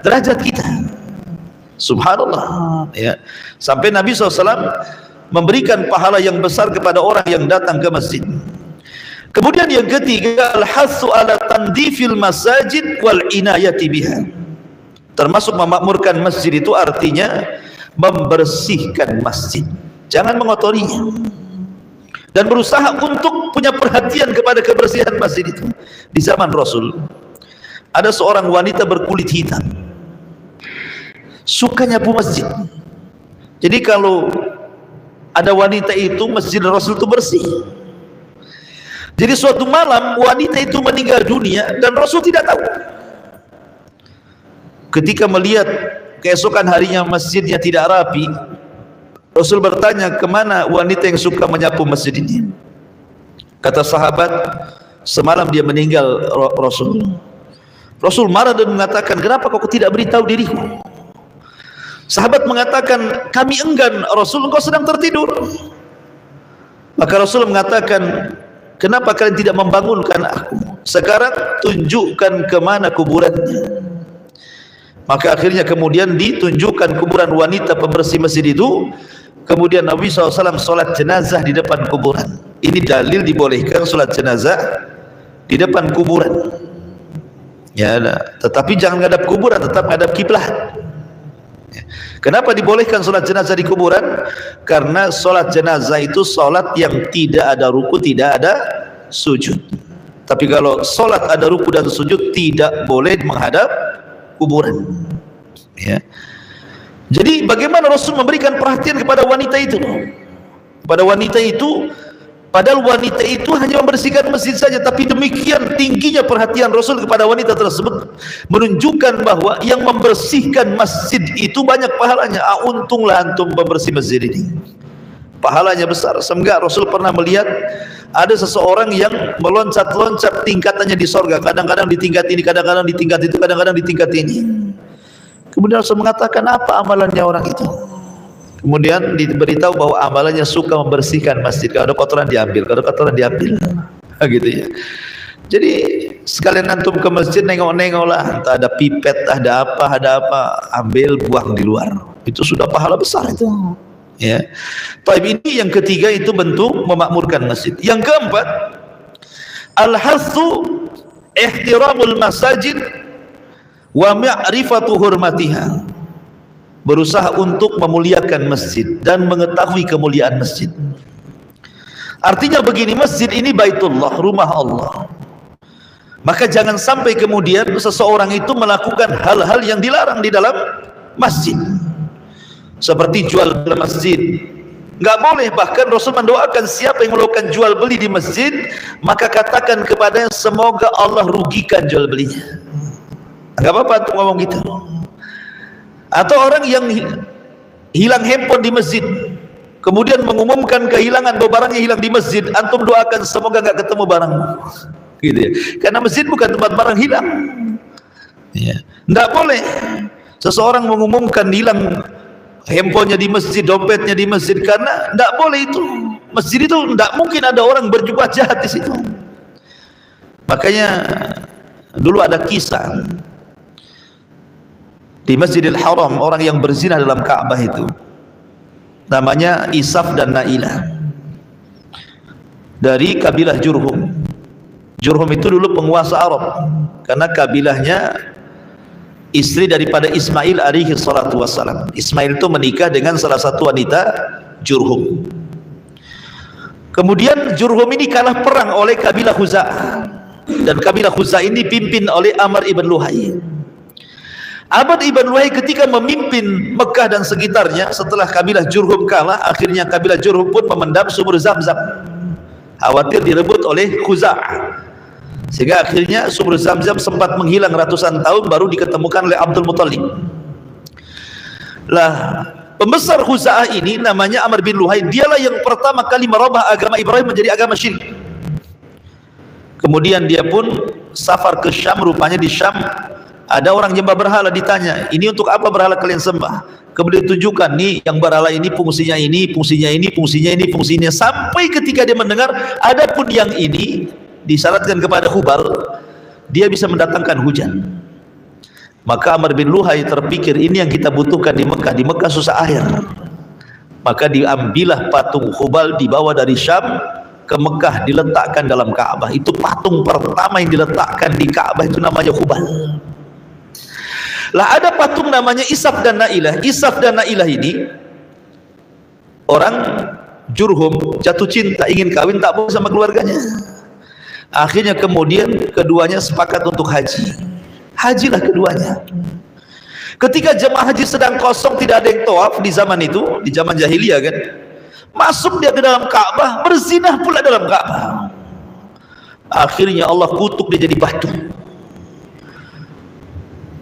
derajat kita. Subhanallah, ya. Sampai Nabi SAW memberikan pahala yang besar kepada orang yang datang ke masjid. Kemudian yang ketiga, al-hathu ala tandifil masajid wal inayati biha. Termasuk memakmurkan masjid itu artinya membersihkan masjid, jangan mengotorinya, dan berusaha untuk punya perhatian kepada kebersihan masjid itu. Di zaman Rasul ada seorang wanita berkulit hitam, suka nyapu masjid. Jadi kalau ada wanita itu, masjid Rasul itu bersih. Jadi suatu malam wanita itu meninggal dunia dan Rasul tidak tahu. Ketika melihat keesokan harinya masjidnya tidak rapi, Rasul bertanya, kemana wanita yang suka menyapu masjid ini? Kata sahabat, semalam dia meninggal Rasul. Rasul marah dan mengatakan, kenapa kau tidak beritahu diriku? Sahabat mengatakan, kami enggan Rasul, engkau sedang tertidur. Maka Rasul mengatakan, kenapa kalian tidak membangunkan aku? Sekarang tunjukkan kemana kuburannya. Maka akhirnya kemudian ditunjukkan kuburan wanita pembersih masjid itu. Kemudian Nabi SAW sholat jenazah di depan kuburan. Ini dalil dibolehkan sholat jenazah di depan kuburan. Ya, tetapi jangan ngadap kuburan, tetap ngadap kiblat. Kenapa dibolehkan sholat jenazah di kuburan? Karena sholat jenazah itu sholat yang tidak ada ruku, tidak ada sujud. Tapi kalau sholat ada ruku dan sujud, tidak boleh menghadap kuburan. Ya. Jadi bagaimana Rasul memberikan perhatian kepada wanita itu? Pada wanita itu, padahal wanita itu hanya membersihkan masjid saja, tapi demikian tingginya perhatian Rasul kepada wanita tersebut menunjukkan bahwa yang membersihkan masjid itu banyak pahalanya. Untunglah antum membersih masjid ini, pahalanya besar. Semoga Rasul pernah melihat ada seseorang yang meloncat-loncat tingkatannya di sorga, kadang-kadang di tingkat ini, kadang-kadang di tingkat itu, kadang-kadang di tingkat ini. Kemudian Rasul mengatakan, apa amalannya orang itu? Kemudian diberitahu bahwa amalannya suka membersihkan masjid. Kalau ada kotoran diambil, kalau ada kotoran diambil, gitu ya. Jadi sekalian antum ke masjid, nengok-nengok lah, entah ada pipet, ada apa, ambil, buang di luar. Itu sudah pahala besar itu. Ya. Taib ini yang ketiga itu bentuk memakmurkan masjid. Yang keempat, al-hathu ihtiramul masajid wa ma'rifatu hurmatiha. Berusaha untuk memuliakan masjid dan mengetahui kemuliaan masjid. Artinya begini, masjid ini baitullah, rumah Allah. Maka jangan sampai kemudian seseorang itu melakukan hal-hal yang dilarang di dalam masjid, seperti jual beli masjid. Enggak boleh. Bahkan Rasul mendoakan siapa yang melakukan jual beli di masjid, maka katakan kepadanya semoga Allah rugikan jual belinya. Enggak apa-apa tuh ngomong gitu. Atau orang yang hilang handphone di masjid, kemudian mengumumkan kehilangan barangnya hilang di masjid, antum doakan semoga enggak ketemu barangmu, gitu ya. Karena masjid bukan tempat barang hilang. Ya. Enggak boleh seseorang mengumumkan hilang handphonenya di masjid, dompetnya di masjid, karena enggak boleh itu. Masjid itu enggak mungkin ada orang berjubah jahat di situ. Makanya dulu ada kisah di Masjidil Haram, orang yang berzina dalam Ka'bah itu namanya Isaf dan Nailah, dari kabilah Jurhum. Jurhum itu dulu penguasa Arab, karena kabilahnya istri daripada Ismail alaihi salatu wassalam. Ismail itu menikah dengan salah satu wanita Jurhum. Kemudian Jurhum ini kalah perang oleh kabilah Khuza'ah, dan kabilah Khuza'ah ini dipimpin oleh Amr ibn Luhai. Amr ibn Luhai ketika memimpin Mekah dan sekitarnya, setelah kabilah Jurhum kalah, akhirnya kabilah Jurhum pun memendam sumur Zamzam, khawatir direbut oleh Khuza'ah, sehingga akhirnya sumur Zamzam sempat menghilang ratusan tahun, baru diketemukan oleh Abdul Muttalib. Lah, pembesar Khuza'ah ini namanya Amr bin Luhai, dialah yang pertama kali merubah agama Ibrahim menjadi agama syirik. Kemudian dia pun safar ke Syam. Rupanya di Syam ada orang nyembah berhala, ditanya, ini untuk apa berhala kalian sembah? Kemudian tunjukkan, nih yang berhala ini fungsinya ini, fungsinya ini, fungsinya ini, fungsinya, sampai ketika dia mendengar adapun yang ini disyaratkan kepada Hubal, dia bisa mendatangkan hujan. Maka Amr bin Luhai terpikir, ini yang kita butuhkan di Mekah. Di Mekah susah air. Maka diambillah patung Hubal, dibawa dari Syam ke Mekah, diletakkan dalam Ka'bah. Itu patung pertama yang diletakkan di Ka'bah, itu namanya Hubal. Lah, ada patung namanya Isaf dan Nailah. Isaf dan Nailah ini orang Jurhum jatuh cinta, ingin kawin, tak mau sama keluarganya. Akhirnya kemudian keduanya sepakat untuk haji. Hajilah keduanya. Ketika jemaah haji sedang kosong, tidak ada yang tawaf di zaman itu, di zaman jahiliyah kan, masuk dia ke dalam Ka'bah, berzinah pula dalam Ka'bah. Akhirnya Allah kutuk dia jadi batu.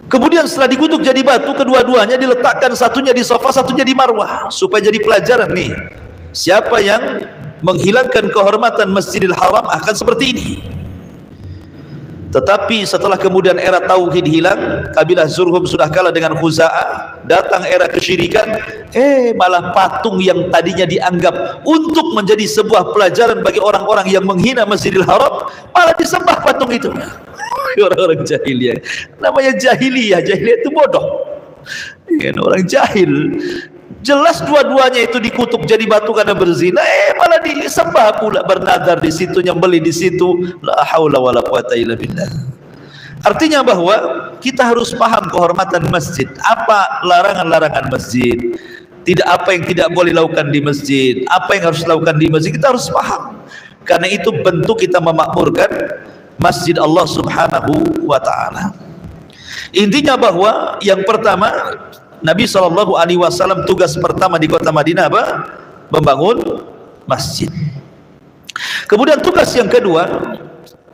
Kemudian setelah dikutuk jadi batu, kedua-duanya diletakkan, satunya di sofa, satunya di marwah, supaya jadi pelajaran nih, siapa yang menghilangkan kehormatan Masjidil Haram akan seperti ini. Tetapi setelah kemudian era tauhid hilang, kabilah Jurhum sudah kalah dengan Khuza'ah, datang era kesyirikan, malah patung yang tadinya dianggap untuk menjadi sebuah pelajaran bagi orang-orang yang menghina Masjidil Haram, malah disembah patung itu. Orang-orang jahiliyah, namanya jahiliyah. Jahiliyah itu bodoh, orang jahil. Jelas dua-duanya itu dikutuk jadi batu karena berzina, malah disembah pula, bernadar di situ, nyembeli di situ. La haula wala quwata illa billah. Artinya bahwa kita harus paham kehormatan masjid, apa larangan-larangan masjid, tidak apa yang tidak boleh lakukan di masjid, apa yang harus dilakukan di masjid, kita harus paham. Karena itu bentuk kita memakmurkan Masjid Allah Subhanahu wa ta'ala. Intinya bahwa yang pertama, Nabi SAW tugas pertama di kota Madinah apa? Membangun masjid. Kemudian tugas yang kedua,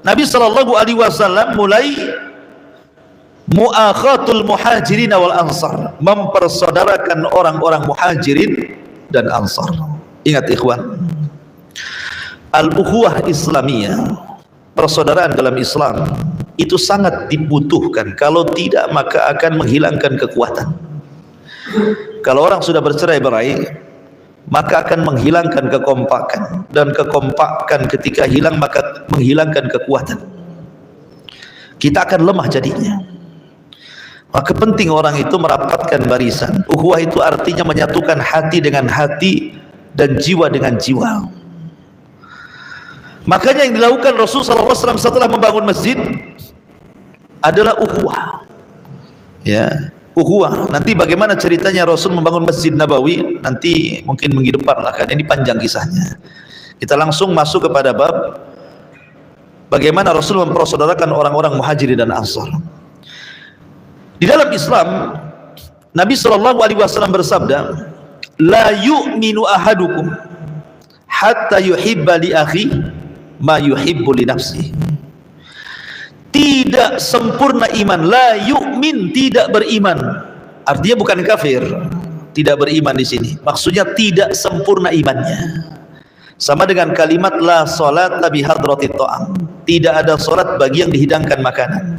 Nabi SAW mulai muakhatul muhajirin wal ansar, mempersaudarakan orang-orang muhajirin dan ansar. Ingat ikhwan, al-ukhuwah islamiyah, persaudaraan dalam Islam itu sangat dibutuhkan. Kalau tidak, maka akan menghilangkan kekuatan. Kalau orang sudah bercerai-berai, maka akan menghilangkan kekompakan, dan kekompakan ketika hilang maka menghilangkan kekuatan. Kita akan lemah jadinya. Maka penting orang itu merapatkan barisan. Ukhuwah itu artinya menyatukan hati dengan hati dan jiwa dengan jiwa. Makanya yang dilakukan Rasulullah SAW setelah membangun masjid adalah ukhuwah. Ya, ukhuwah. Nanti bagaimana ceritanya Rasul membangun Masjid Nabawi, nanti mungkin minggu depan lah, kan ini panjang kisahnya. Kita langsung masuk kepada bab bagaimana Rasul mempersaudarakan orang-orang Muhajirin dan Ansar. Di dalam Islam, Nabi SAW bersabda, la yu'minu ahadukum hatta yuhibba li akhi ma yuhibbu li nafsi. Tidak sempurna iman, la yu'min, tidak beriman. Artinya bukan kafir, tidak beriman di sini. Maksudnya tidak sempurna imannya. Sama dengan kalimat la salat bi hadratit ta'am. Tidak ada salat bagi yang dihidangkan makanan.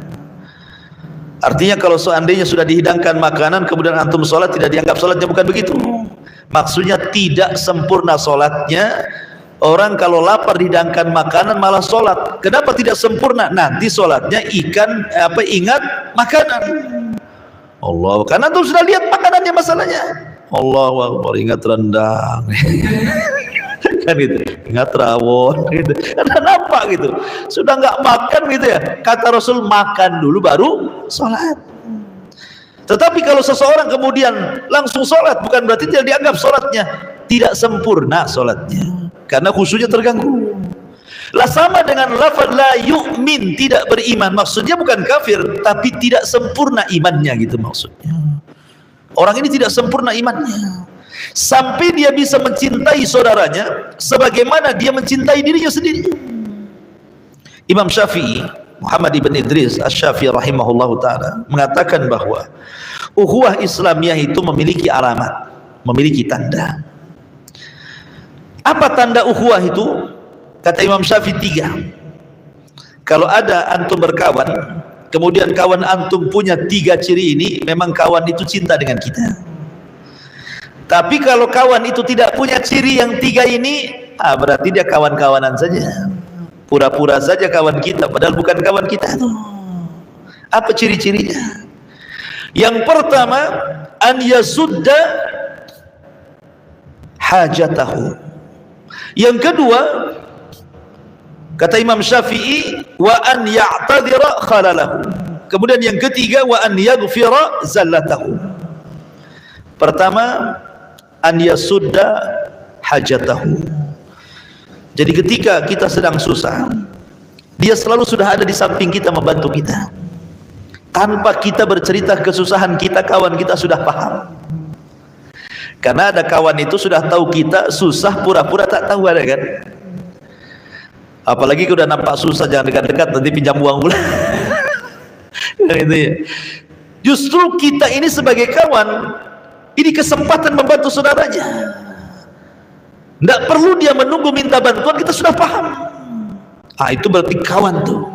Artinya kalau seandainya sudah dihidangkan makanan kemudian antum sholat, tidak dianggap sholatnya, bukan begitu. Maksudnya tidak sempurna sholatnya. Orang kalau lapar dihidangkan makanan malah sholat. Kenapa tidak sempurna? Nanti sholatnya ingat makanan. Allah, karena antum sudah lihat makanannya masalahnya. Allahu Akbar, ingat rendang. Kan gitu, ingat rawon gitu. Karena nampak gitu, sudah nggak makan gitu ya. Kata Rasul, makan dulu baru sholat. Tetapi kalau seseorang kemudian langsung sholat, bukan berarti tidak dianggap sholatnya tidak sempurna sholatnya, karena khusyuknya terganggu. Lah sama dengan lafaz la yu'min, tidak beriman, maksudnya bukan kafir tapi tidak sempurna imannya gitu maksudnya. Orang ini tidak sempurna imannya sampai dia bisa mencintai saudaranya sebagaimana dia mencintai dirinya sendiri. Imam Syafi'i, Muhammad ibn Idris Asy-Syafi'i rahimahullahu ta'ala mengatakan bahwa ukhuwah Islamiyah itu memiliki alamat, memiliki tanda. Apa tanda ukhuwah itu? Kata Imam Syafi'i 3. Kalau ada antum berkawan, kemudian kawan antum punya 3 ciri ini, memang kawan itu cinta dengan kita. Tapi kalau kawan itu tidak punya ciri yang 3 ini, berarti dia kawan-kawanan saja, pura-pura saja kawan kita, padahal bukan kawan kita. Apa ciri-cirinya? Yang pertama, an yasudda hajatahu. Yang kedua, kata Imam Syafi'i, wa an ya'tadhira khalalahu. Kemudian yang ketiga, wa an yaghfira zallatahu. Pertama, an yasudda hajatahu. Jadi ketika kita sedang susah, dia selalu sudah ada di samping kita membantu kita. Tanpa kita bercerita kesusahan kita, kawan kita sudah paham. Karena ada kawan itu sudah tahu kita susah, pura-pura tak tahu, ada kan? Apalagi udah nampak susah, jangan dekat-dekat, nanti pinjam uang pula. Gitu ya. Justru kita ini sebagai kawan, ini kesempatan membantu saudaranya. Tidak perlu dia menunggu minta bantuan, kita sudah paham. Itu berarti kawan tuh.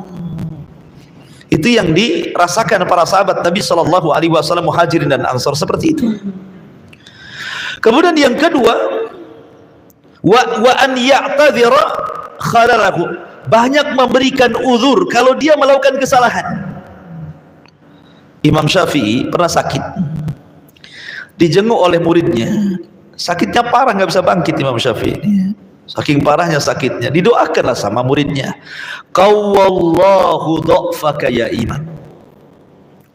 Itu yang dirasakan para sahabat Nabi SAW, Muhajirin dan Ansar, seperti itu. Kemudian yang kedua, wa an ya'tadhira khalalahu, banyak memberikan uzur kalau dia melakukan kesalahan. Imam Syafi'i pernah sakit, dijenguk oleh muridnya, sakitnya parah, nggak bisa bangkit Imam Syafi'i, saking parahnya sakitnya. Didoakanlah sama muridnya, qawwallahu dha'faka ya imam,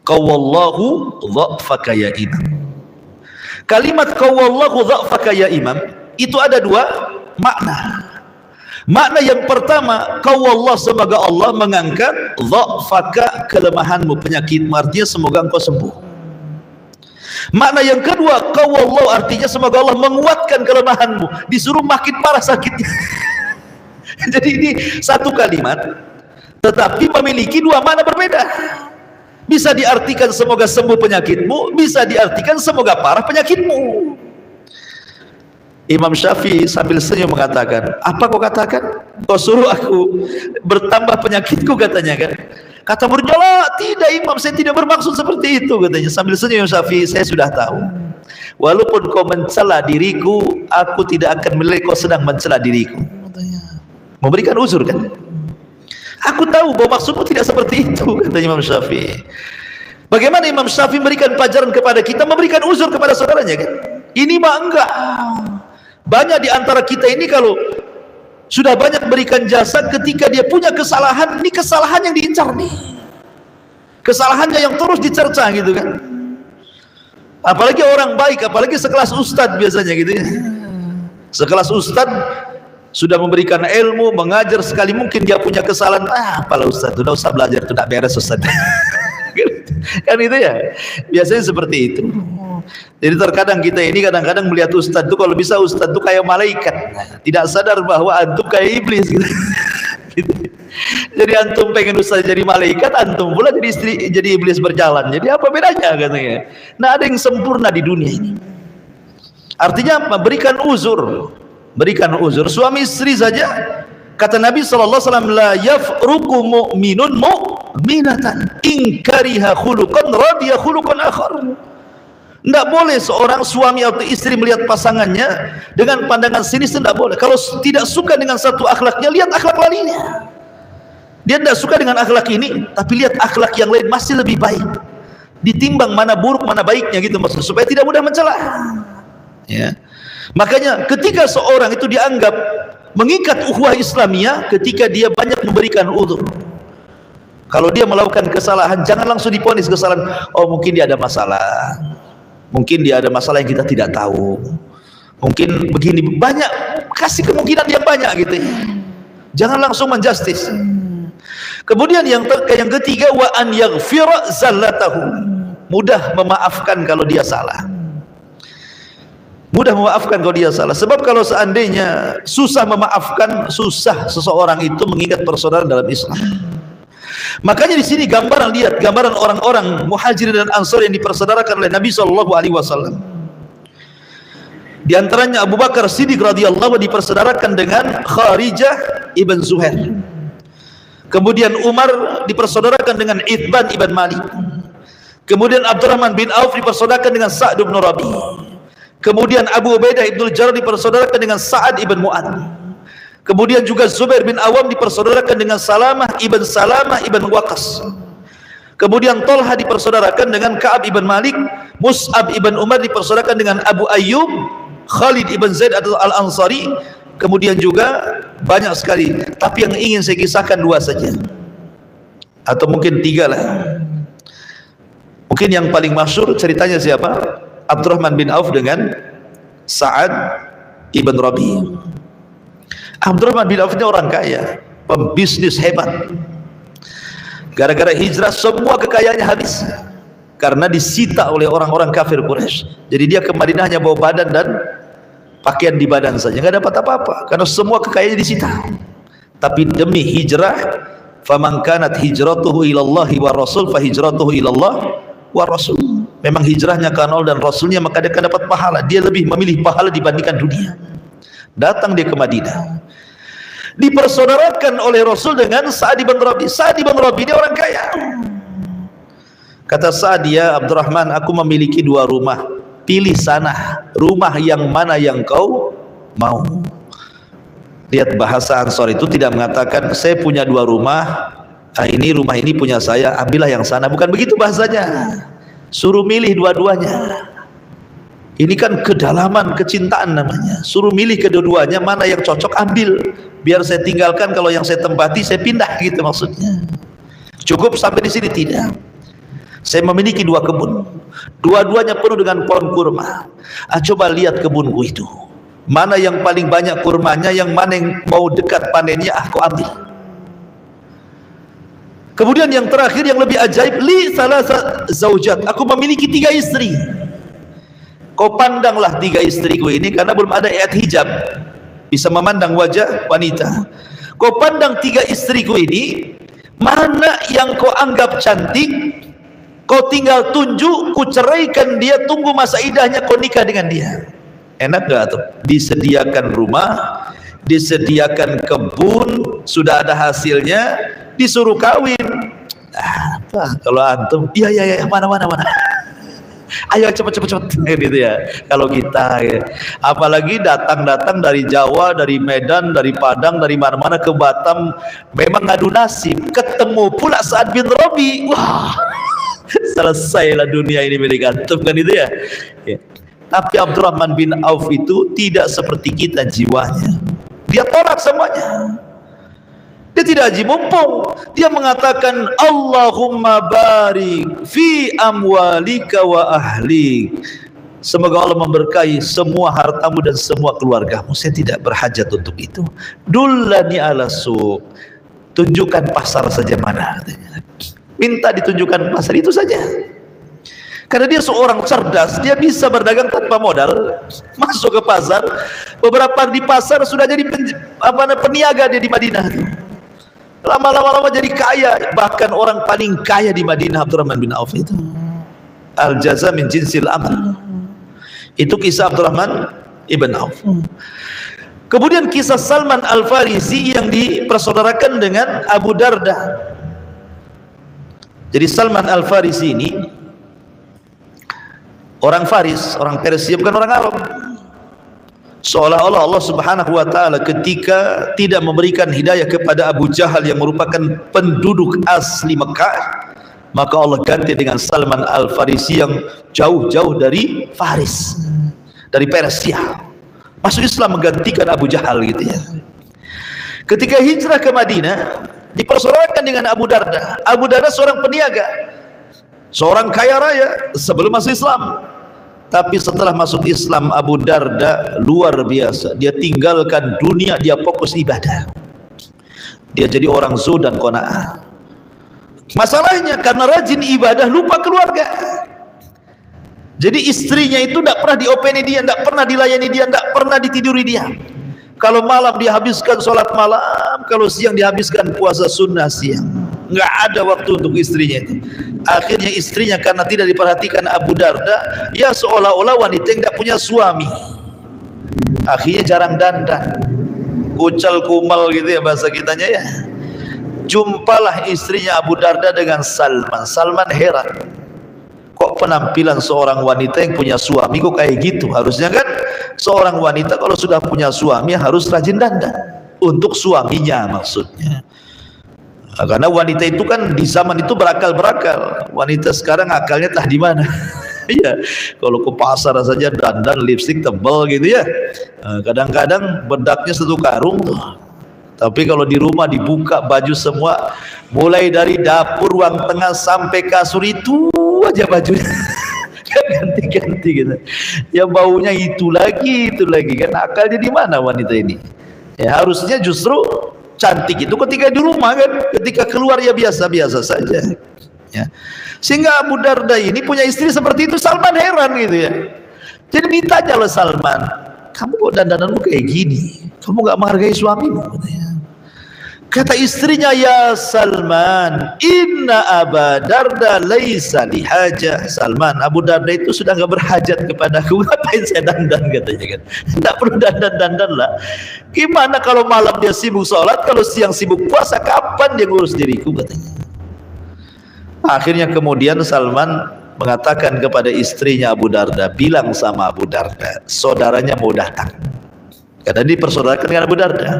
qawwallahu dha'faka ya imam. Kalimat qawwallahu dha'faka ya imam itu ada 2 makna. Makna yang pertama, qawwallah, semoga Allah mengangkat, dha'faka, kelemahanmu, penyakitmu, artinya semoga engkau sembuh. Makna yang kedua, qawwallahu, artinya semoga Allah menguatkan kelemahanmu, disuruh makin parah sakitnya. Jadi ini satu kalimat tetapi memiliki 2 makna berbeda. Bisa diartikan semoga sembuh penyakitmu, bisa diartikan semoga parah penyakitmu. Imam Syafi'i sambil senyum mengatakan, apa kau katakan? Kau suruh aku bertambah penyakitku, katanya kan. Kata muridnya, lah tidak Imam, saya tidak bermaksud seperti itu, katanya. Sambil senyum Syafi'i, saya sudah tahu. Walaupun kau mencela diriku, aku tidak akan menilai kau sedang mencela diriku. Memberikan uzur kan. Aku tahu bahwa maksudmu tidak seperti itu, kata Imam Syafi'i. Bagaimana Imam Syafi'i memberikan pelajaran kepada kita, memberikan uzur kepada saudaranya kan? Ini mah enggak. Banyak di antara kita ini kalau sudah banyak berikan jasa, ketika dia punya kesalahan, ini kesalahan yang diincar nih, kesalahannya yang terus dicerca gitu kan. Apalagi orang baik, apalagi sekelas ustadz biasanya gitu ya. Sekelas ustadz sudah memberikan ilmu, mengajar, sekali mungkin dia punya kesalahan, apalah ustadz, sudah usah belajar, itu tidak beres ustadz. Kan itu ya, biasanya seperti itu. Jadi terkadang kita ini kadang-kadang melihat ustadz itu, kalau bisa ustadz itu kayak malaikat, tidak sadar bahwa antum kayak iblis gitu. Jadi antum pengen ustadz jadi malaikat, antum pula jadi iblis berjalan. Jadi apa bedanya katanya? Nah, ada yang sempurna di dunia ini. Artinya apa? Berikan uzur. Berikan uzur. Suami istri saja, kata Nabi SAW, la yafruqu mu'minun mu'minatan in kariha khuluqan radiya khuluqan akhar. Tidak boleh seorang suami atau istri melihat pasangannya dengan pandangan sinis, tidak boleh. Kalau tidak suka dengan satu akhlaknya, lihat akhlak lainnya. Dia tidak suka dengan akhlak ini, tapi lihat akhlak yang lain masih lebih baik. Ditimbang mana buruk, mana baiknya gitu maksudnya, supaya tidak mudah mencela. Ya. Makanya ketika seorang itu dianggap mengikat ukhuwah Islamiyah, ketika dia banyak memberikan uzur. Kalau dia melakukan kesalahan, jangan langsung diponis kesalahan. Oh, mungkin dia ada masalah. Mungkin dia ada masalah yang kita tidak tahu. Mungkin begini, banyak, kasih kemungkinan yang banyak gitu ya. Jangan langsung menjustis. Kemudian yang ketiga, wa an yaghfira zallatahu. Mudah memaafkan kalau dia salah. Mudah memaafkan kalau dia salah. Sebab kalau seandainya susah memaafkan, susah seseorang itu mengingat persaudaraan dalam Islam. Makanya di sini gambaran, lihat gambaran orang-orang Muhajirin dan Ansar yang dipersaudarakan oleh Nabi SAW. Di antaranya Abu Bakar Siddiq radhiyallahu dipersaudarakan dengan Kharijah ibn Zuhair. Kemudian Umar dipersaudarakan dengan Itban ibn Malik. Kemudian Abdurrahman bin Auf dipersaudarakan dengan Sa'd bin Rabi. Kemudian Abu Ubaidah ibn Jarrah dipersaudarakan dengan Sa'ad ibn Mu'ad. Kemudian juga Zubair bin Awam dipersaudarakan dengan Salamah ibn Waqas. Kemudian Talha dipersaudarakan dengan Ka'ab ibn Malik. Mus'ab ibn Umar dipersaudarakan dengan Abu Ayyub, Khalid ibn Zaid atau Al-Ansari. Kemudian juga banyak sekali, tapi yang ingin saya kisahkan dua saja, atau mungkin tiga lah. Mungkin yang paling masyhur ceritanya siapa? Abdurrahman bin Auf dengan Sa'ad ibn Rabi. Abdurrahman bin Auf ini orang kaya, pembisnis hebat. Gara-gara hijrah semua kekayaannya habis karena disita oleh orang-orang kafir Quraisy. Jadi dia ke Madinah hanya bawa badan dan pakaian di badan saja, nggak dapat apa-apa karena semua kekayaannya disita. Tapi demi hijrah, faman kanat hijratuhu ilallahi wa rasul fa hijratuhu ilallah wa rasul. Memang hijrahnya karena Allah dan Rasulnya, maka dia akan dapat pahala. Dia lebih memilih pahala dibandingkan dunia. Datang dia ke Madinah, dipersaudarakan oleh Rasul dengan Sa'ad ibn Rabi. Sa'ad ibn Rabi ini orang kaya. Kata Sa'ad, ya Abdurrahman, aku memiliki dua rumah, pilih sana rumah yang mana yang kau mau. Lihat bahasa Ansar itu tidak mengatakan saya punya dua rumah, ini rumah ini punya saya, ambillah yang sana. Bukan begitu bahasanya. Suruh milih dua-duanya. Ini kan kedalaman kecintaan namanya. Suruh milih kedua-duanya, mana yang cocok ambil. Biar saya tinggalkan, kalau yang saya tempati saya pindah, gitu maksudnya. Cukup sampai di sini? Tidak. Saya memiliki dua kebun, dua-duanya penuh dengan pohon kurma. Coba lihat kebunku itu, mana yang paling banyak kurmanya, yang mana yang mau dekat panennya, aku ambil. Kemudian yang terakhir yang lebih ajaib, li salasa zaujat, aku memiliki 3 istri. Kau pandanglah 3 istriku ini, karena belum ada ayat hijab bisa memandang wajah wanita. Kau pandang 3 istriku ini, mana yang kau anggap cantik, kau tinggal tunjuk, ku ceraikan dia, tunggu masa idahnya, kau nikah dengan dia. Enak gak tuh? Disediakan rumah, disediakan kebun, sudah ada hasilnya, disuruh kawin. Apa kalau antum? Iya, mana. Ayo cepet gitu ya. Kalau kita ya. Apalagi datang dari Jawa, dari Medan, dari Padang, dari mana-mana ke Batam, memang ngadu nasib, ketemu pula Sa'ad bin Rabi. Wah, selesailah dunia ini milik antum, kan itu ya. Ya. Tapi Abdurrahman bin Auf itu tidak seperti kita jiwanya. Dia tolak semuanya. Dia tidak haji mumpung. Dia mengatakan Allahumma barik fi amwalika wa ahlik. Semoga Allah memberkahi semua hartamu dan semua keluargamu. Saya tidak berhajat untuk itu. Dullani ala suq. Tunjukkan pasar saja mana. Minta ditunjukkan pasar itu saja. Karena dia seorang cerdas, dia bisa berdagang tanpa modal. Masuk ke pasar, beberapa di pasar sudah jadi peniaga dia di Madinah. Lama-lama jadi kaya, bahkan orang paling kaya di Madinah Abdurrahman bin Auf itu. Al jaza min jinsil amal. Itu kisah Abdurrahman ibn Auf. Kemudian kisah Salman Al-Farisi yang dipersaudarakan dengan Abu Darda. Jadi Salman Al-Farisi ini orang Faris, orang Persia, bukan orang Arab. Seolah-olah Allah Subhanahu wa taala ketika tidak memberikan hidayah kepada Abu Jahal yang merupakan penduduk asli Mekah, maka Allah ganti dengan Salman Al-Farisi yang jauh-jauh dari Faris, dari Persia. Masuk Islam menggantikan Abu Jahal gitu ya. Ketika hijrah ke Madinah, dipersaudarakan dengan Abu Darda. Abu Darda seorang peniaga, seorang kaya raya sebelum masuk Islam. Tapi setelah masuk Islam, Abu Darda luar biasa. Dia tinggalkan dunia, dia fokus ibadah. Dia jadi orang zuhud dan qanaah. Masalahnya karena rajin ibadah lupa keluarga. Jadi istrinya itu tidak pernah diopeni dia, tidak pernah dilayani dia, tidak pernah ditiduri dia. Kalau malam dihabiskan sholat malam, kalau siang dihabiskan puasa sunnah siang. Nggak ada waktu untuk istrinya itu. Akhirnya istrinya karena tidak diperhatikan Abu Darda, ya seolah-olah wanita yang tidak punya suami. Akhirnya jarang dandan, kucal kumal gitu ya bahasa kitanya ya. Jumpalah istrinya Abu Darda dengan Salman. Salman heran, kok penampilan seorang wanita yang punya suami kok kayak gitu? Harusnya kan seorang wanita kalau sudah punya suami harus rajin dandan untuk suaminya maksudnya. Karena wanita itu kan di zaman itu berakal-berakal. Wanita sekarang akalnya entah di mana. Iya, kalau ke pasar saja dandan lipstik tebal gitu ya. Kadang-kadang bedaknya satu karung tuh. Tapi kalau di rumah dibuka baju semua, mulai dari dapur ruang tengah sampai kasur itu aja bajunya. Ganti-ganti gitu. Ya baunya itu lagi kan. Akalnya di mana wanita ini? Ya harusnya justru cantik itu ketika di rumah kan, ketika keluar ya biasa-biasa saja ya. Sehingga Abu Darda ini punya istri seperti itu. Salman heran gitu ya. Jadi minta aja loh Salman, kamu kok dandananmu kayak gini, kamu gak menghargai suamimu katanya. Kata istrinya, ya Salman, inna Aba Darda laisa lihajah. Salman, Abu Darda itu sudah gak berhajat kepadaku, ngapain saya dandan katanya kan. Tidak perlu dandan-dandan lah. Gimana kalau malam dia sibuk sholat, kalau siang sibuk puasa, kapan dia ngurus diriku katanya. Akhirnya kemudian Salman mengatakan kepada istrinya Abu Darda, bilang sama Abu Darda, saudaranya mau datang. Karena dia persaudarakan dengan Abu Darda.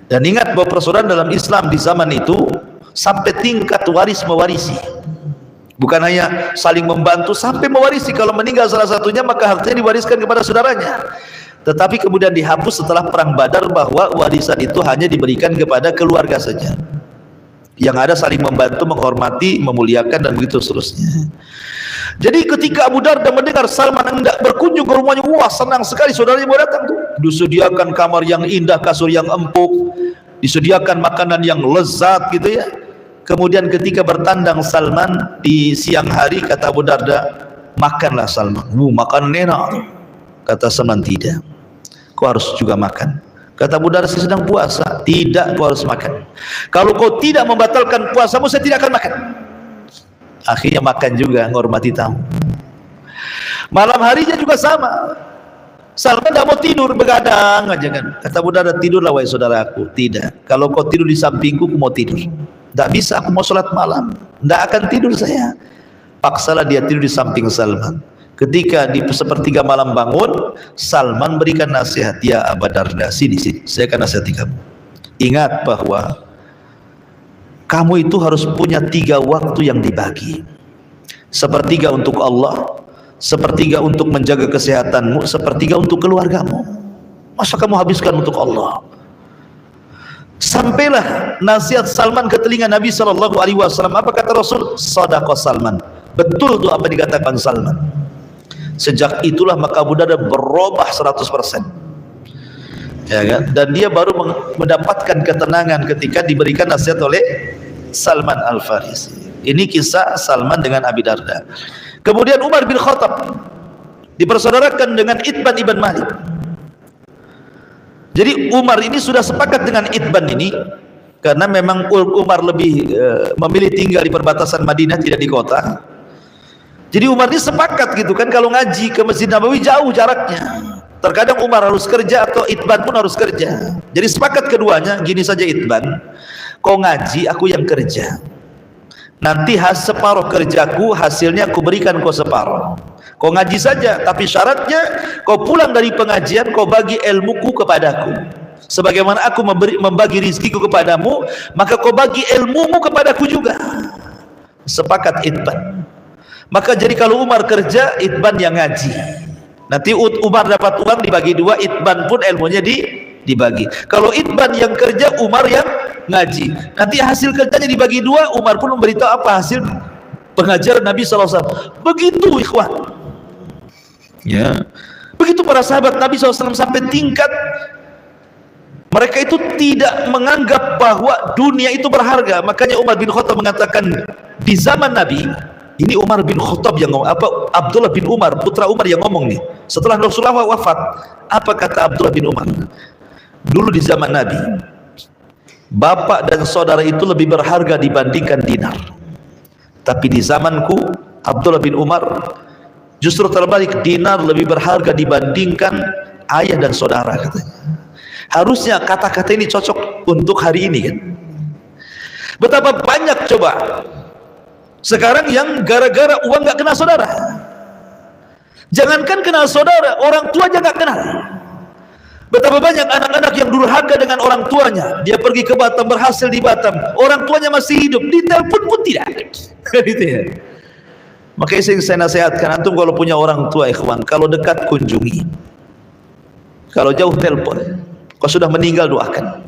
Dan ingat bahwa persaudaraan dalam Islam di zaman itu sampai tingkat waris mewarisi. Bukan hanya saling membantu, sampai mewarisi. Kalau meninggal salah satunya maka hartanya diwariskan kepada saudaranya. Tetapi kemudian dihapus setelah perang Badar bahwa warisan itu hanya diberikan kepada keluarga saja. Yang ada saling membantu, menghormati, memuliakan dan begitu seterusnya. Jadi ketika Abu Darda mendengar Salman hendak berkunjung ke rumahnya, wah senang sekali, saudaranya mau datang tuh. Disediakan kamar yang indah, kasur yang empuk, disediakan makanan yang lezat gitu ya. Kemudian ketika bertandang Salman di siang hari, kata Abu Darda, makanlah Salman. Makan enak. Kata Salman, tidak, kau harus juga makan. Kata Abu Darda, saya sedang puasa. Tidak, kau harus makan. Kalau kau tidak membatalkan puasamu, saya tidak akan makan. Akhirnya makan juga, menghormati tamu. Malam harinya juga sama. Salman tidak mau tidur, begadang aja kan. Kata Abu Darda, tidurlah wahai saudaraku. Tidak, kalau kau tidur di sampingku, aku mau tidur. Tidak bisa, aku mau sholat malam. Tidak akan tidur saya. Paksalah dia tidur di samping Salman. Ketika di sepertiga malam bangun, Salman berikan nasihat, ya Abu Darda, sini, saya akan nasihati kamu. Ingat bahwa kamu itu harus punya 3 waktu yang dibagi. Sepertiga untuk Allah, sepertiga untuk menjaga kesehatanmu, sepertiga untuk keluargamu. Masa kamu habiskan untuk Allah? Sampailah nasihat Salman ke telinga Nabi SAW. Apa kata Rasul? Sadaqah Salman. Betul tuh apa dikatakan Salman. Sejak itulah maka Abu Darda berubah 100%. Ya kan? Dan dia baru mendapatkan ketenangan ketika diberikan nasihat oleh Salman Al-Farisi. Ini kisah Salman dengan Abi Darda. Kemudian Umar bin Khattab dipersaudarakan dengan Itban ibn Malik. Jadi Umar ini sudah sepakat dengan Itban ini, karena memang Umar lebih memilih tinggal di perbatasan Madinah, tidak di kota. Jadi Umar ini sepakat gitu kan, kalau ngaji ke Masjid Nabawi jauh jaraknya. Terkadang Umar harus kerja atau Itban pun harus kerja. Jadi sepakat keduanya, gini saja Itban, kau ngaji, aku yang kerja. Nanti separuh kerjaku hasilnya aku berikan kau separuh. Kau ngaji saja, tapi syaratnya kau pulang dari pengajian kau bagi ilmuku kepadaku. Sebagaimana aku membagi rizkiku kepadamu, maka kau bagi ilmumu kepadaku juga. Sepakat Itban. Maka jadi kalau Umar kerja, Itban yang ngaji. Nanti Umar dapat uang dibagi dua, Itban pun ilmunya dibagi. Kalau Itban yang kerja, Umar yang ngaji. Nanti hasil kerjanya dibagi dua, Umar pun memberitahu apa hasil pengajaran Nabi SAW. Begitu ikhwan. Ya, begitu para sahabat Nabi SAW sampai tingkat mereka itu tidak menganggap bahwa dunia itu berharga. Makanya Umar bin Khattab mengatakan di zaman Nabi, ini Umar bin Khattab yang ngomong, Abdullah bin Umar, putra Umar yang ngomong nih. Setelah Rasulullah wafat, apa kata Abdullah bin Umar? Dulu di zaman Nabi, bapak dan saudara itu lebih berharga dibandingkan dinar. Tapi di zamanku, Abdullah bin Umar, justru terbalik, dinar lebih berharga dibandingkan ayah dan saudara, katanya. Harusnya kata-kata ini cocok untuk hari ini kan. Betapa banyak coba sekarang yang gara-gara uang gak kenal saudara. Jangankan kenal saudara, orang tua aja gak kenal. Betapa banyak anak-anak yang durhaka dengan orang tuanya. Dia pergi ke Batam, berhasil di Batam, orang tuanya masih hidup, ditelepon pun tidak. Gitu ya. Makanya saya nasihatkan antum kalau punya orang tua ikhwan, kalau dekat kunjungi, kalau jauh telepon. Kalau sudah meninggal doakan.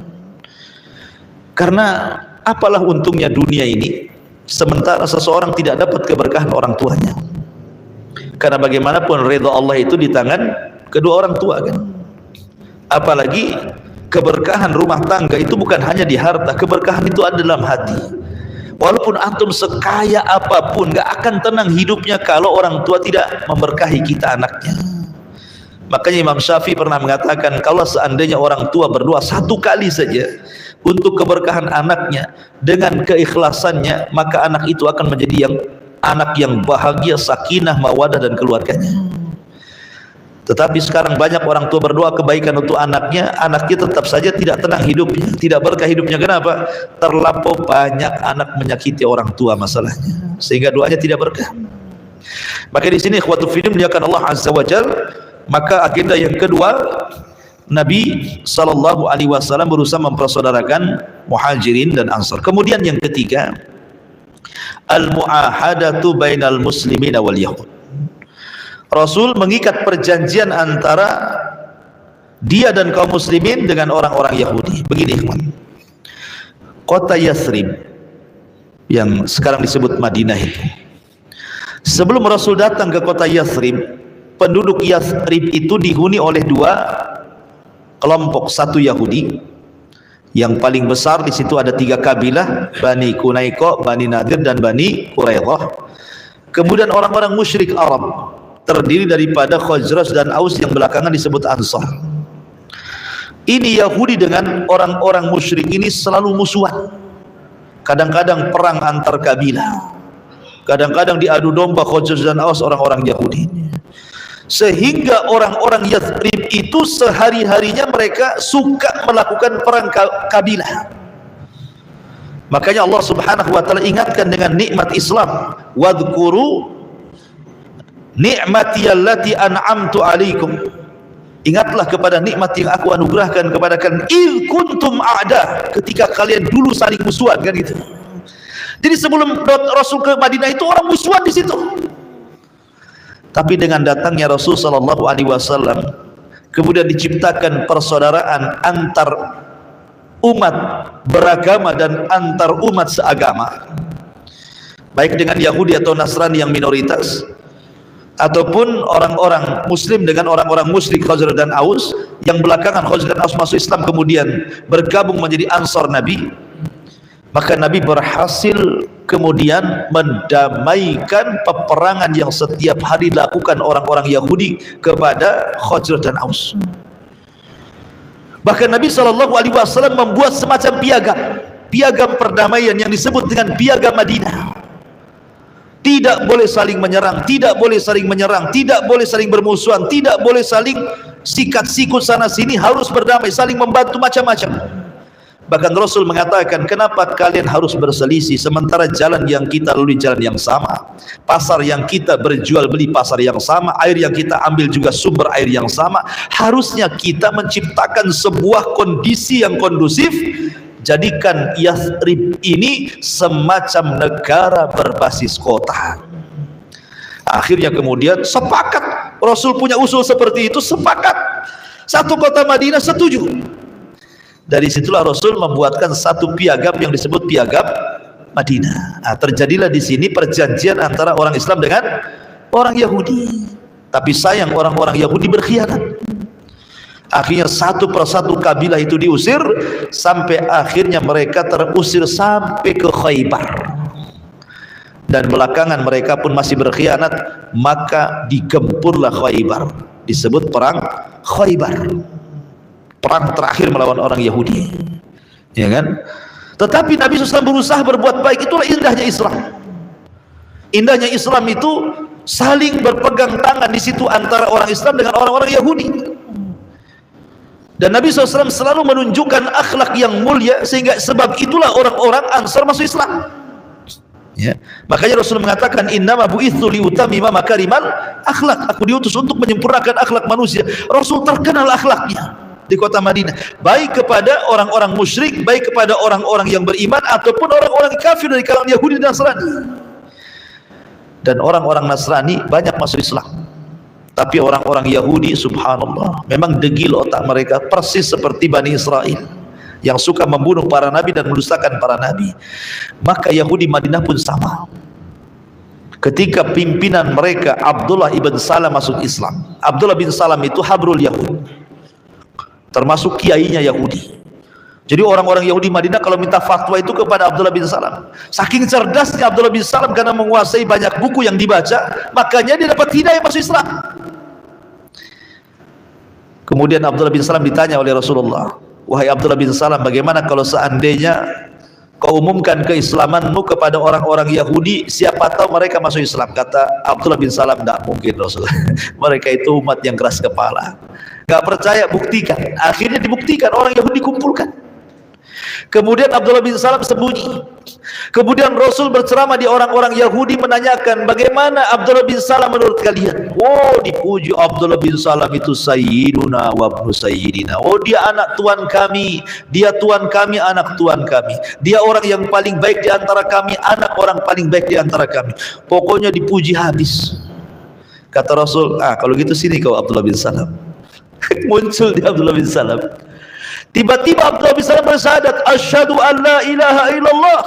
Karena apalah untungnya dunia ini sementara seseorang tidak dapat keberkahan orang tuanya. Karena bagaimanapun ridha Allah itu di tangan kedua orang tua kan. Apalagi keberkahan rumah tangga itu bukan hanya di harta, keberkahan itu ada dalam hati. Walaupun antum sekaya apapun, gak akan tenang hidupnya kalau orang tua tidak memberkahi kita anaknya. Makanya Imam Syafi'i pernah mengatakan, kalau seandainya orang tua berdoa satu kali saja untuk keberkahan anaknya dengan keikhlasannya, maka anak itu akan menjadi anak yang bahagia, sakinah, mawadah dan keluarganya. Tetapi sekarang banyak orang tua berdoa kebaikan untuk anaknya tetap saja tidak tenang hidupnya, tidak berkah hidupnya. Kenapa? Terlampau banyak anak menyakiti orang tua masalahnya, sehingga doanya tidak berkah. Maka di sini ikhwatul fiddin muliakan Allah Azza wa Jalla. Maka agenda yang kedua, Nabi SAW berusaha mempersaudarakan Muhajirin dan Ansar. Kemudian yang ketiga, al-mu'ahadatu bainal muslimin wal yahud. Rasul mengikat perjanjian antara dia dan kaum muslimin dengan orang-orang Yahudi. Begini ikhwan, kota Yathrib yang sekarang disebut Madinah itu, sebelum Rasul datang ke kota Yathrib, penduduk Yathrib itu dihuni oleh dua kelompok. Satu Yahudi, yang paling besar di situ ada 3 kabilah, Bani Qunaiqa, Bani Nadir dan Bani Quraidah. Kemudian orang-orang musyrik Arab, terdiri daripada Khazraj dan Aus yang belakangan disebut Ansar. Ini Yahudi dengan orang-orang musyrik ini selalu musuhan. Kadang-kadang perang antar kabilah, kadang-kadang diadu domba Khazraj dan Aus orang-orang Yahudi. Sehingga orang-orang Yathrib itu sehari-harinya mereka suka melakukan perang kabilah. Makanya Allah Subhanahu wa taala ingatkan dengan nikmat Islam, wadhkuru ni'mati allati an'amtu alaikum. Ingatlah kepada nikmat yang aku anugerahkan kepada kalian, il kuntum a'da, ketika kalian dulu saling musuhan kan gitu. Jadi sebelum Rasul ke Madinah itu orang musuhan di situ. Tapi dengan datangnya Rasul sallallahu alaihi wasallam, kemudian diciptakan persaudaraan antar umat beragama dan antar umat seagama, baik dengan Yahudi atau Nasrani yang minoritas, ataupun orang-orang Muslim dengan orang-orang musyrik Khazraj dan Aus, yang belakangan Khazraj dan Aus masuk Islam kemudian bergabung menjadi Ansar Nabi. Maka Nabi berhasil kemudian mendamaikan peperangan yang setiap hari dilakukan orang-orang Yahudi kepada Khazraj dan Aus. Bahkan Nabi SAW membuat semacam piagam perdamaian yang disebut dengan piagam Madinah. Tidak boleh saling menyerang, tidak boleh saling menyerang, tidak boleh saling bermusuhan, tidak boleh saling sikat sikut sana sini, harus berdamai, saling membantu macam-macam. Bahkan Rasul mengatakan, kenapa kalian harus berselisih sementara jalan yang kita lalui jalan yang sama, pasar yang kita berjual beli pasar yang sama, air yang kita ambil juga sumber air yang sama. Harusnya kita menciptakan sebuah kondisi yang kondusif, jadikan Yathrib ini semacam negara berbasis kota. Akhirnya kemudian sepakat, Rasul punya usul seperti itu, sepakat satu kota Madinah setuju. Dari situlah Rasul membuatkan satu piagam yang disebut piagam Madinah. Nah, terjadilah di sini perjanjian antara orang Islam dengan orang Yahudi. Tapi sayang orang-orang Yahudi berkhianat. Akhirnya satu persatu kabilah itu diusir, sampai akhirnya mereka terusir sampai ke Khaybar. Dan belakangan mereka pun masih berkhianat, maka digempurlah Khaybar. Disebut perang Khaybar, perang terakhir melawan orang Yahudi, ya kan? Tetapi Nabi SAW berusaha berbuat baik. Itulah indahnya Islam. Indahnya Islam itu saling berpegang tangan di situ antara orang Islam dengan orang-orang Yahudi. Dan Nabi SAW selalu menunjukkan akhlak yang mulia, sehingga sebab itulah orang-orang Ansar masuk Islam. Ya. Makanya Rasul mengatakan, innama bu'itsu liutammima makarimal akhlak. Aku diutus untuk menyempurnakan akhlak manusia. Rasul terkenal akhlaknya di kota Madinah, baik kepada orang-orang musyrik, baik kepada orang-orang yang beriman, ataupun orang-orang kafir dari kalangan Yahudi dan Nasrani. Dan orang-orang Nasrani banyak masuk Islam. Tapi orang-orang Yahudi, subhanallah, memang degil otak mereka, persis seperti Bani Israel yang suka membunuh para nabi dan mendustakan para nabi. Maka Yahudi Madinah pun sama. Ketika pimpinan mereka Abdullah ibn Salam masuk Islam, Abdullah bin Salam itu habrul Yahud, termasuk kiainya Yahudi. Jadi orang-orang Yahudi Madinah kalau minta fatwa itu kepada Abdullah bin Salam. Saking cerdasnya Abdullah bin Salam karena menguasai banyak buku yang dibaca, makanya dia dapat hidayah masuk Islam. Kemudian Abdullah bin Salam ditanya oleh Rasulullah, wahai Abdullah bin Salam, bagaimana kalau seandainya kau umumkan keislamanmu kepada orang-orang Yahudi, siapa tahu mereka masuk Islam? Kata Abdullah bin Salam, tidak mungkin Rasulullah. Mereka itu umat yang keras kepala. Gak percaya, buktikan. Akhirnya dibuktikan, orang Yahudi dikumpulkan. Kemudian Abdullah bin Salam sembunyi. Kemudian Rasul berceramah di orang-orang Yahudi, menanyakan bagaimana Abdullah bin Salam menurut kalian. Oh, dipuji Abdullah bin Salam itu sayyiduna wa ibnu sayyidina. Oh, dia anak tuan kami, dia tuan kami, anak tuan kami. Dia orang yang paling baik di antara kami, anak orang paling baik di antara kami. Pokoknya dipuji habis. Kata Rasul, kalau gitu sini kau Abdullah bin Salam. Muncul di Abdullah bin Salam. Tiba-tiba Abdullah bin Salam bersyahadat, asyhadu an la ilaha illallah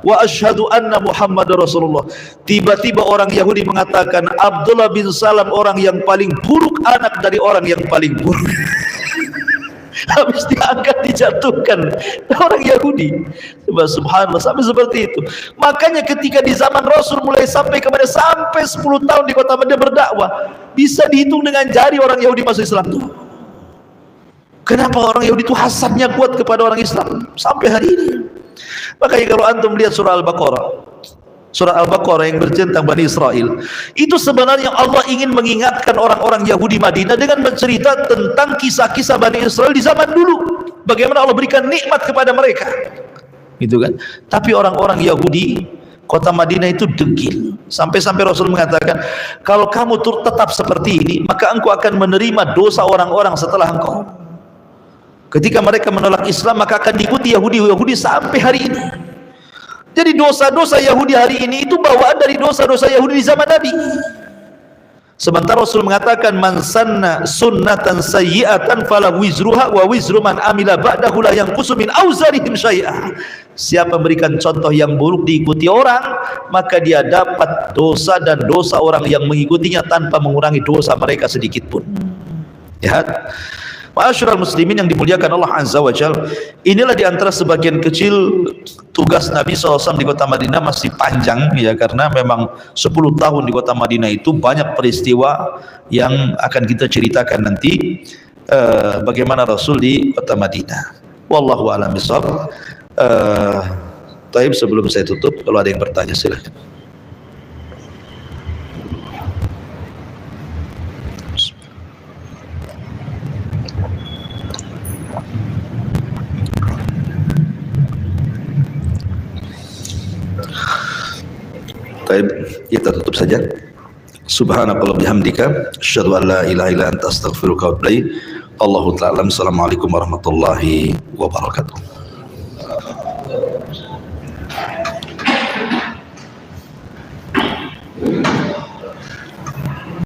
wa asyhadu anna Muhammadar Rasulullah. Tiba-tiba orang Yahudi mengatakan, Abdullah bin Salam orang yang paling buruk, anak dari orang yang paling buruk. Habis diangkat, dijatuhkan orang Yahudi. Subhanallah, sampai seperti itu. Makanya ketika di zaman Rasul mulai sampai kepada sampai 10 tahun di kota Madinah berdakwah, bisa dihitung dengan jari orang Yahudi masuk Islam itu. Kenapa orang Yahudi itu hasadnya kuat kepada orang Islam sampai hari ini? Makanya kalau antum lihat surah Al-Baqarah yang bercerita tentang Bani Israel, itu sebenarnya Allah ingin mengingatkan orang-orang Yahudi Madinah dengan mencerita tentang kisah-kisah Bani Israel di zaman dulu, bagaimana Allah berikan nikmat kepada mereka, gitu kan. Tapi orang-orang Yahudi kota Madinah itu degil, sampai-sampai Rasul mengatakan, kalau kamu tetap seperti ini, maka engkau akan menerima dosa orang-orang setelah engkau. Ketika mereka menolak Islam, maka akan diikuti Yahudi sampai hari ini. Jadi dosa-dosa Yahudi hari ini itu bawaan dari dosa-dosa Yahudi di zaman Nabi. Sementara Rasul mengatakan, man sanna sunnatan sayyi'atan fala wizruha wa wizru man amila ba'dahu la yanqusu min auzarihim syai'a. Siapa memberikan contoh yang buruk diikuti orang, maka dia dapat dosa dan dosa orang yang mengikutinya tanpa mengurangi dosa mereka sedikit pun. Ya. Ma'asyiral muslimin yang dimuliakan Allah Azza wa Jalla, inilah diantara sebagian kecil tugas Nabi SAW di kota Madinah. Masih panjang ya, karena memang 10 tahun di kota Madinah itu banyak peristiwa yang akan kita ceritakan nanti, bagaimana Rasul di kota Madinah. Wallahu a'lam bishawab. Taib, sebelum saya tutup, kalau ada yang bertanya silakan. Baik, kita tutup saja. Subhanakallah bihamdika, asyhadu an la ilaha illa anta astaghfiruka wa atubu ilaik. Allahu ta'ala. Assalamualaikum warahmatullahi wabarakatuh.